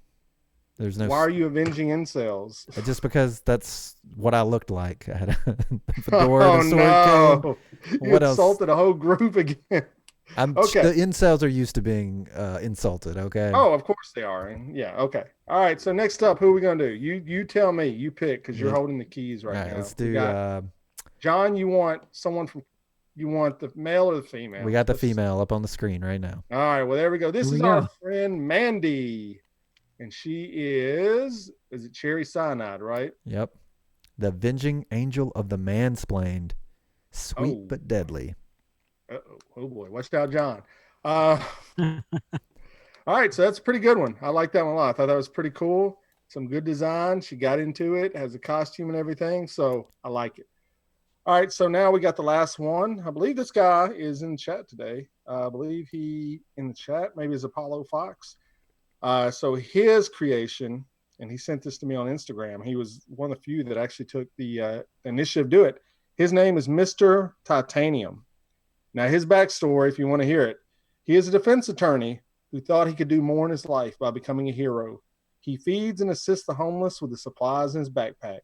There's no. Why are you avenging incels? Just because that's what I looked like. I had a fedora and a sword no. cane. You What insulted else? a whole group again. Okay. The incels are used to being insulted. Okay. Oh, of course they are. Yeah. Okay. All right. So next up, who are we gonna do? You tell me. You pick because you're holding the keys right now. Let's do. John, you want the male or the female? We got the female up on the screen right now. All right. Well, there we go. This is our friend Mandy, and she is it Cherry Cyanide, right? Yep. The avenging angel of the mansplained, sweet but deadly. Oh boy, watch out, John. All right, so that's a pretty good one. I like that one a lot. I thought that was pretty cool. Some good design. She got into it, has a costume and everything, so I like it. All right, so now we got the last one. I believe this guy is in chat today. I believe he in the chat, maybe is Apollo Fox. So his creation, and he sent this to me on Instagram. He was one of the few that actually took the initiative to do it. His name is Mr. Titanium. Now, his backstory, if you want to hear it, he is a defense attorney who thought he could do more in his life by becoming a hero. He feeds and assists the homeless with the supplies in his backpack.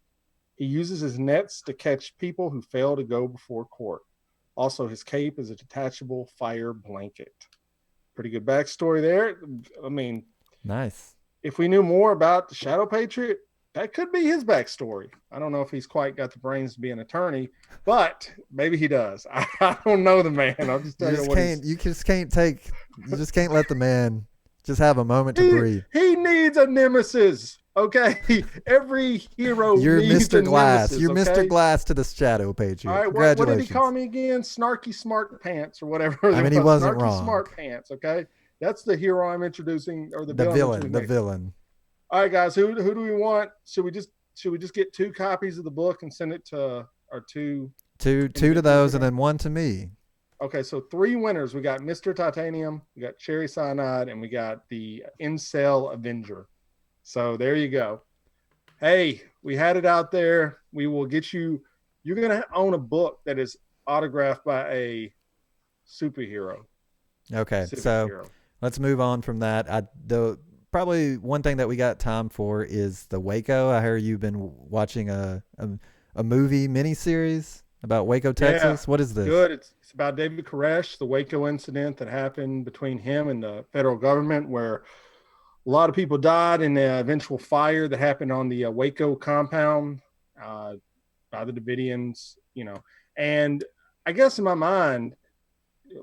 He uses his nets to catch people who fail to go before court. Also, his cape is a detachable fire blanket. Pretty good backstory there. I mean, nice. If we knew more about the Shadow Patriot, that could be his backstory. I don't know if he's quite got the brains to be an attorney, but maybe he does. I don't know the man. I'm just telling you what you just can't let the man just have a moment to breathe. He needs a nemesis. Okay, every hero needs Mr. a Glass. nemesis, You're okay? Mr. Glass to the Shadow Patriot. All right, Congratulations. what did he call me again? Snarky Smart Pants or whatever. I mean, he wasn't Snarky wrong. Smart Pants. Okay, that's the hero I'm introducing, or the villain. The villain. All right, guys. Who do we want? Should we just get 2 copies of the book and send it to our two to those and then 1 to me? Okay, so 3 winners. We got Mr. Titanium, we got Cherry Cyanide, and we got the Incel Avenger. So there you go. Hey, we had it out there. We will get you. You're gonna own a book that is autographed by a superhero. Okay, so let's move on from that. Probably one thing that we got time for is the Waco. I hear you've been watching a movie miniseries about Waco, Texas. Yeah, what is this? Good. It's about David Koresh, the Waco incident that happened between him and the federal government, where a lot of people died in the eventual fire that happened on the Waco compound by the Davidians, And I guess in my mind,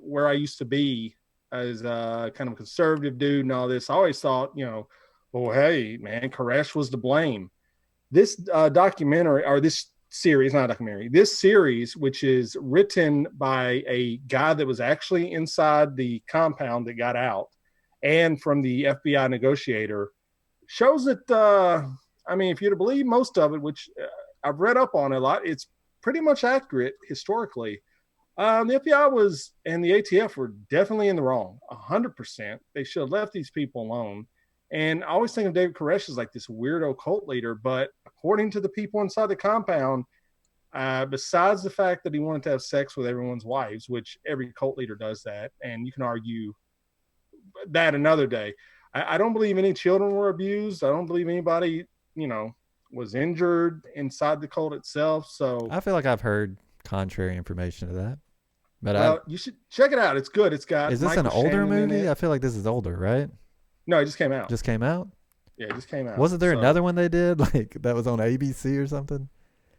where I used to be as a kind of conservative dude and all this, I always thought, well, hey, man, Koresh was to blame. This documentary, or this series, not a documentary, this series, which is written by a guy that was actually inside the compound that got out, and from the FBI negotiator, shows that, if you're to believe most of it, which I've read up on a lot, it's pretty much accurate historically. The FBI and the ATF were definitely in the wrong, 100%. They should have left these people alone. And I always think of David Koresh as like this weirdo cult leader, but according to the people inside the compound, besides the fact that he wanted to have sex with everyone's wives, which every cult leader does that, and you can argue that another day. I don't believe any children were abused. I don't believe anybody, was injured inside the cult itself. So I feel like I've heard contrary information to that. But well, you should check it out. It's good. It's got is this Michael an older Shannon in movie? it. I feel like this is older, right? No, it just came out. Just came out? Yeah, it just came out. Wasn't there another one they did like that was on ABC or something?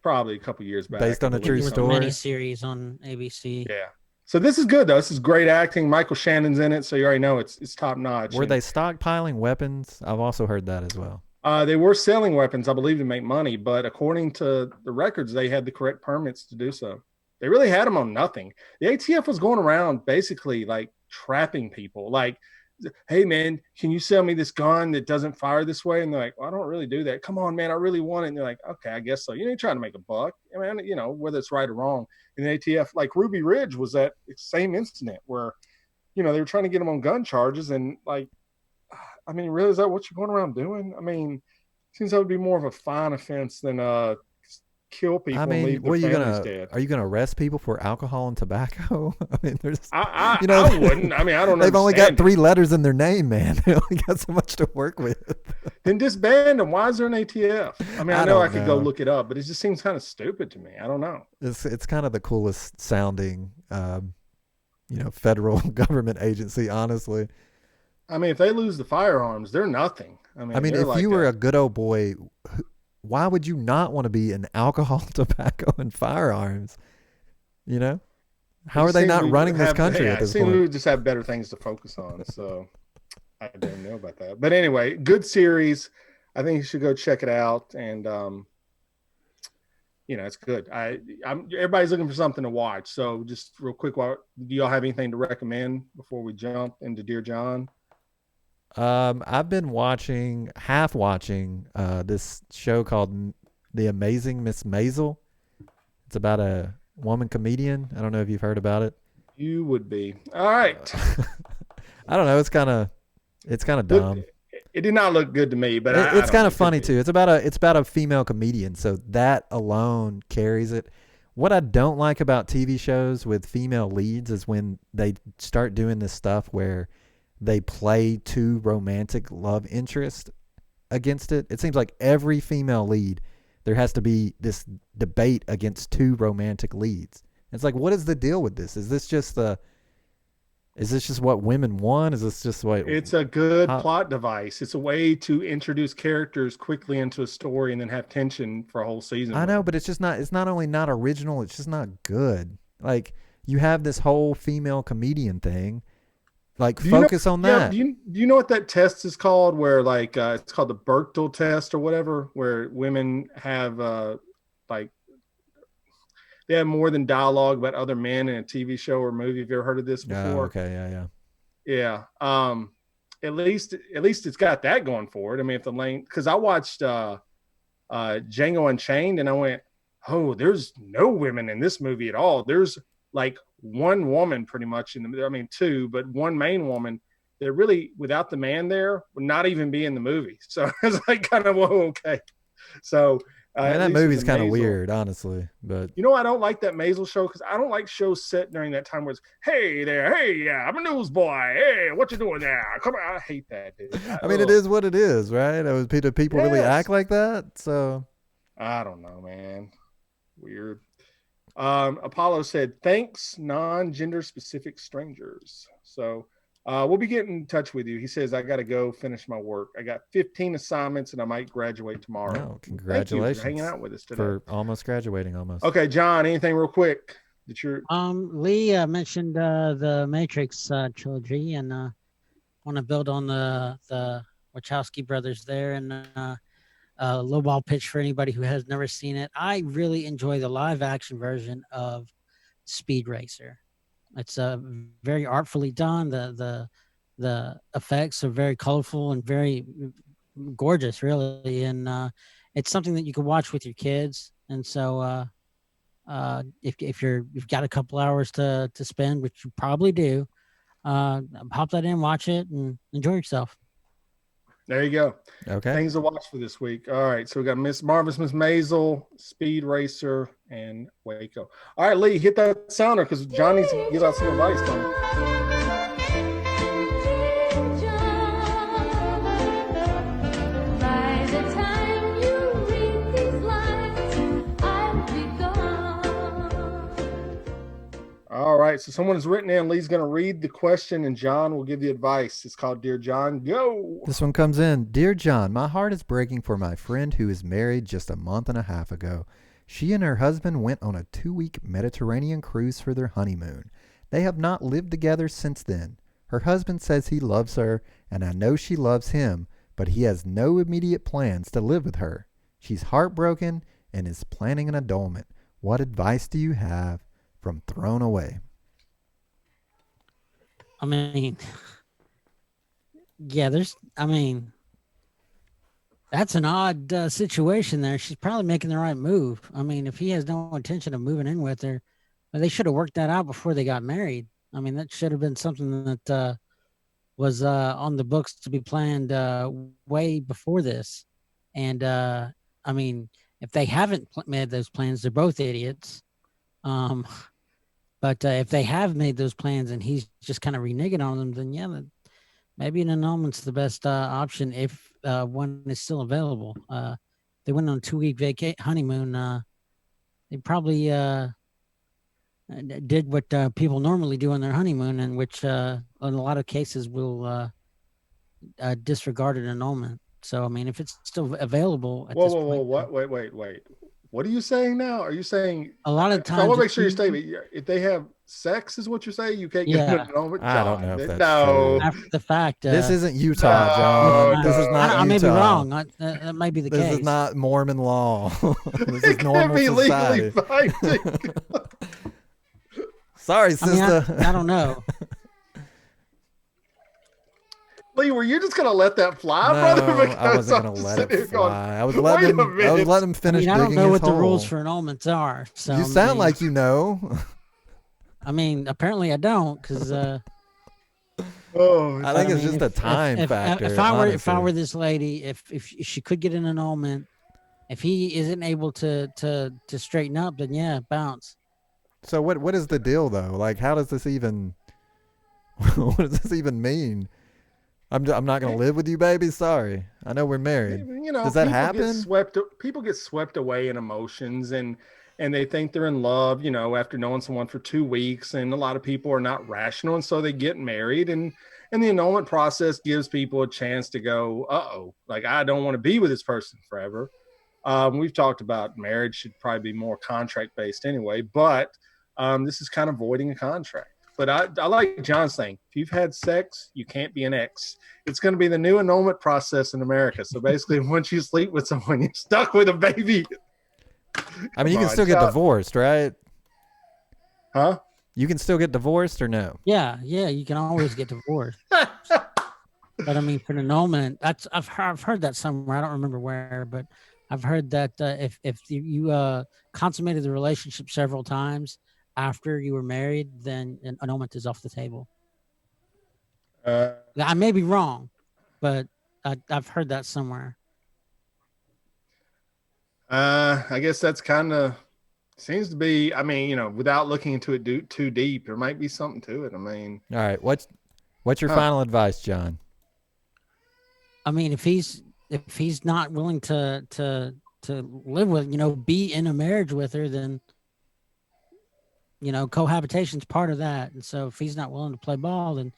Probably a couple years back. Based on a true There was a story? mini-series on ABC. Yeah. So this is good though. This is great acting. Michael Shannon's in it, so you already know it's top notch. Were they stockpiling weapons? I've also heard that as well. They were selling weapons, I believe, to make money, but according to the records, they had the correct permits to do so. They really had them on nothing. The ATF was going around basically like trapping people. Like, hey man, can you sell me this gun that doesn't fire this way? And they're like, well, I don't really do that. Come on, man, I really want it. And they're like, okay, I guess so. You ain't trying to make a buck. I mean, whether it's right or wrong. And the ATF, like Ruby Ridge was that same incident where, they were trying to get them on gun charges. And like, I mean, really, is that what you're going around doing? I mean, seems that would be more of a fine offense than kill people and leave their families dead. Are you gonna arrest people for alcohol and tobacco? I mean, there's I wouldn't. I mean, I don't know. They've only got 3 letters in their name, man. They only got so much to work with. Then disband them. Why is there an ATF? I mean, I know I could go know. look it up, but it just seems kind of stupid to me. I don't know. It's kind of the coolest sounding federal government agency, honestly. I mean, if they lose the firearms, they're nothing. I mean, if you were a good old boy, why would you not want to be in alcohol, tobacco, and firearms? How are they not running this country at this point? We just have better things to focus on. So I didn't know about that. But anyway, good series. I think you should go check it out. And, it's good. Everybody's looking for something to watch. So just real quick, do y'all have anything to recommend before we jump into Dear John? I've been half watching this show called The Amazing Miss Maisel. It's about a woman comedian. I don't know if you've heard about it. You would be. All right. I don't know. It's kind of dumb. It did not look good to me, but it's kind of funny too. It's about a female comedian, so that alone carries it. What I don't like about TV shows with female leads is when they start doing this stuff where they play 2 romantic love interests against it. It seems like every female lead, there has to be this debate against 2 romantic leads. It's like, what is the deal with this? Is this just what women want? Is this just what? It's a good plot device. It's a way to introduce characters quickly into a story and then have tension for a whole season. I know, but it's just not. It's not only not original. It's just not good. Like, you have this whole female comedian thing. Like, focus on that. Do you know what that test is called? Where like it's called the Berkdale test or whatever, where women have they have more than dialogue about other men in a TV show or movie. Have you ever heard of this before? Okay, yeah. At least it's got that going for it. I mean, if the lane, because I watched Django Unchained and I went, oh, there's no women in this movie at all. There's like one woman pretty much I mean 2, but one main woman that really, without the man there, would not even be in the movie. So it's like kind of, whoa, okay. So that movie's kind of weird, honestly. But I don't like that Maisel show because I don't like shows set during that time where it's, hey there, hey, yeah, I'm a newsboy. Hey, what you doing there? Come on, I hate that, dude. I mean, it is what it is, right? Do people really act like that? So I don't know, man. Weird. Apollo said, thanks, non-gender specific strangers. So we'll be getting in touch with you. He says, I got to go finish my work. I got 15 assignments and I might graduate tomorrow. Oh, congratulations. Thank you for hanging out with us today. For almost graduating, almost. Okay, John, anything real quick that you're... Lee mentioned the Matrix trilogy, and want to build on the Wachowski brothers there, and lowball pitch for anybody who has never seen it. I really enjoy the live action version of Speed Racer. It's very artfully done. The effects are very colorful and very gorgeous, really. And it's something that you can watch with your kids. And so if you've got a couple hours to spend, which you probably do, pop that in, watch it, and enjoy yourself. There you go. Okay. Things to watch for this week. All right. So we got Miss Marvelous Miss Maisel, Speed Racer, and Waco. All right, Lee, hit that sounder because John needs to give out some advice on it. By the time you read these lines, I'll be gone. All right. So someone has written in. Lee's going to read the question, and John will give the advice. It's called Dear John. Go. This one comes in. Dear John, my heart is breaking for my friend who is married just a month and a half ago. She and her husband went on a 2-week Mediterranean cruise for their honeymoon. They have not lived together since then. Her husband says he loves her, and I know she loves him, but he has no immediate plans to live with her. She's heartbroken and is planning an annulment. What advice do you have from Thrown Away? I mean, yeah, that's an odd situation there. She's probably making the right move. I mean, if he has no intention of moving in with her, well, they should have worked that out before they got married. I mean, that should have been something that was on the books to be planned way before this. And I mean, if they haven't made those plans, they're both idiots. But if they have made those plans and he's just kind of reneging on them, then yeah, maybe an annulment's the best option if one is still available. They went on a 2-week honeymoon. They probably did what people normally do on their honeymoon, and which in a lot of cases will disregard an annulment. So, I mean, if it's still available at this point, Wait. What are you saying now? Are you saying a lot of times I want to make sure your statement. If they have sex, is what you're saying? You can't get Yeah. an annulment. I don't know if that's no. true. after the fact, This isn't Utah, John. This is not I may be Utah. wrong. That might be the This case. is not Mormon law. This is It can't normal be society. legally binding. Sorry, I mean, sister. I don't know. Lee, were you just gonna let that fly, No, brother? Because I wasn't I'm gonna just let sitting here it fly. going, I was "Wait letting a him. I was minute." letting him I finish mean, I digging don't know his what the rules hole. for annulments are. So You sound like you know. I mean, apparently I don't, because Oh, I think it's just a time factor. If I honestly. were this lady, if she could get an annulment, if he isn't able to straighten up, then yeah, bounce. So what is the deal though? Like, how does this even? What does this even mean? I'm not gonna live with you, baby. Sorry, I know we're married. you know, Does that people happen? People get swept away in emotions, and they think they're in love, you know, after knowing someone for 2 weeks. And a lot of people are not rational, and so they get married. And the annulment process gives people a chance to go, uh-oh, like, I don't want to be with this person forever. We've talked about marriage should probably be more contract based anyway, but this is kind of voiding a contract. But I like John's thing. If you've had sex, you can't be an ex. It's going to be the new annulment process in America. So basically, once you sleep with someone, you're stuck with a baby. I mean, you Come can on, still get John. divorced, right? Huh? You can still get divorced or no? Yeah, you can always get divorced. But I mean, for an annulment, I've heard that somewhere. I don't remember where, but I've heard that if you consummated the relationship several times after you were married, then an annulment is off the table. I may be wrong, but I've heard that somewhere. I guess that's kind of seems to be. I mean, you know, without looking into it too deep, there might be something to it. I mean, All right. What's your final advice, John? I mean, if he's not willing to live with, be in a marriage with her, then cohabitation's part of that. And so if he's not willing to play ball, then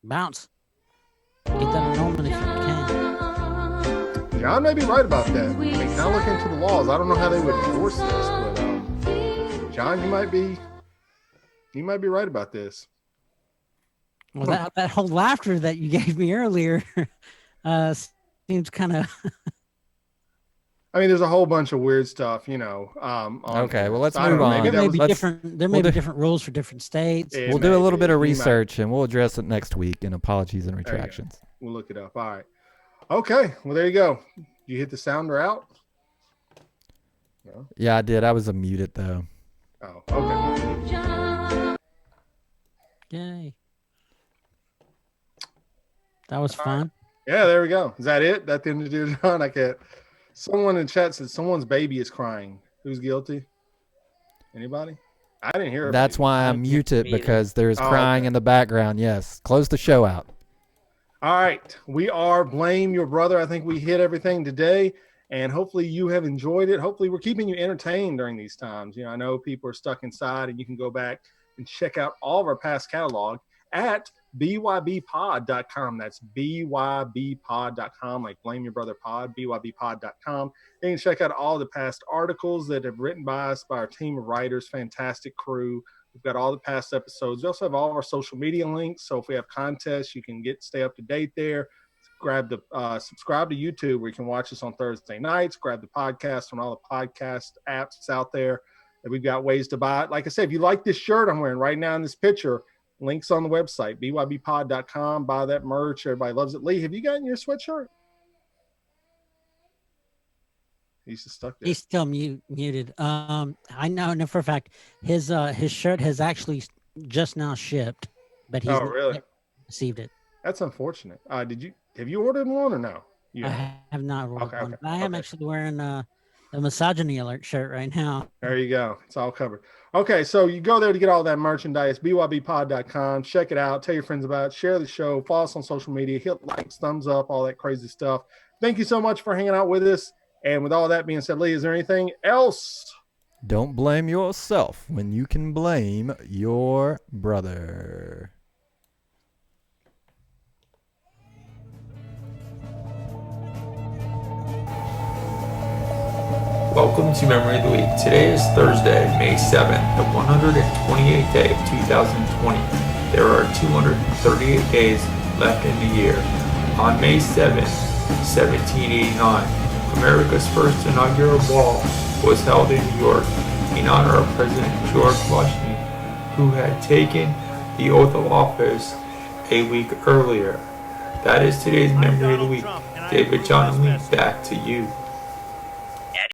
bounce. Get that annulment if you can. John may be right about that. I mean, kind of look into the laws. I don't know how they would enforce this, but John, you might be right about this. Well, that whole laughter that you gave me earlier seems kind of. I mean, there's a whole bunch of weird stuff, Okay, well, let's I don't move know, on. maybe There may that be was- different. There may be different rules for different states. It We'll may do a little be. bit of You might- research and we'll address it next week in apologies and There you go. retractions. We'll look it up. All right. Okay. Well, there you go. You hit the sounder out? No? Yeah, I did. I was muted though. Oh, okay. Yay! That was fun. Yeah, there we go. Is that it? That the end of the done? I can't. Someone in chat said someone's baby is crying. Who's guilty? Anybody? I didn't hear a That's baby. why I I didn't mute hear it either. because there's Oh, crying okay. in the background. Yes. Close the show out. All right. We are Blame Your Brother. I think we hit everything today, and hopefully you have enjoyed it. Hopefully we're keeping you entertained during these times. I know people are stuck inside, and you can go back and check out all of our past catalog at bybpod.com. That's bybpod.com, like Blame Your Brother Pod, bybpod.com. You can check out all the past articles that have written by us, by our team of writers, fantastic crew. We've got all the past episodes. We also have all of our social media links. So if we have contests, you can stay up to date there. Subscribe to YouTube where you can watch us on Thursday nights. Grab the podcast on all the podcast apps out there. And we've got ways to buy it. Like I said, if you like this shirt I'm wearing right now in this picture, links on the website, bybpod.com. Buy that merch. Everybody loves it. Lee, have you gotten your sweatshirt? He's just stuck there. He's still muted. I know for a fact his shirt has actually just now shipped, but he's Oh, not really? yet received it. That's unfortunate. Have you ordered one or no? I have not ordered Okay, one. okay, But I am okay. actually wearing a misogyny alert shirt right now. There you go. It's all covered. Okay, so you go there to get all that merchandise, bybpod.com. Check it out. Tell your friends about it. Share the show. Follow us on social media. Hit likes, thumbs up, all that crazy stuff. Thank you so much for hanging out with us. And with all that being said, Lee, is there anything else? Don't blame yourself when you can blame your brother. Welcome to Memory of the Week. Today is Thursday, May 7th, the 128th day of 2020. There are 238 days left in the year. On May 7th, 1789, America's first inaugural ball was held in New York in honor of President George Washington, who had taken the oath of office a week earlier. That is today's Memory of the Week. David, John, and Lee, back to you.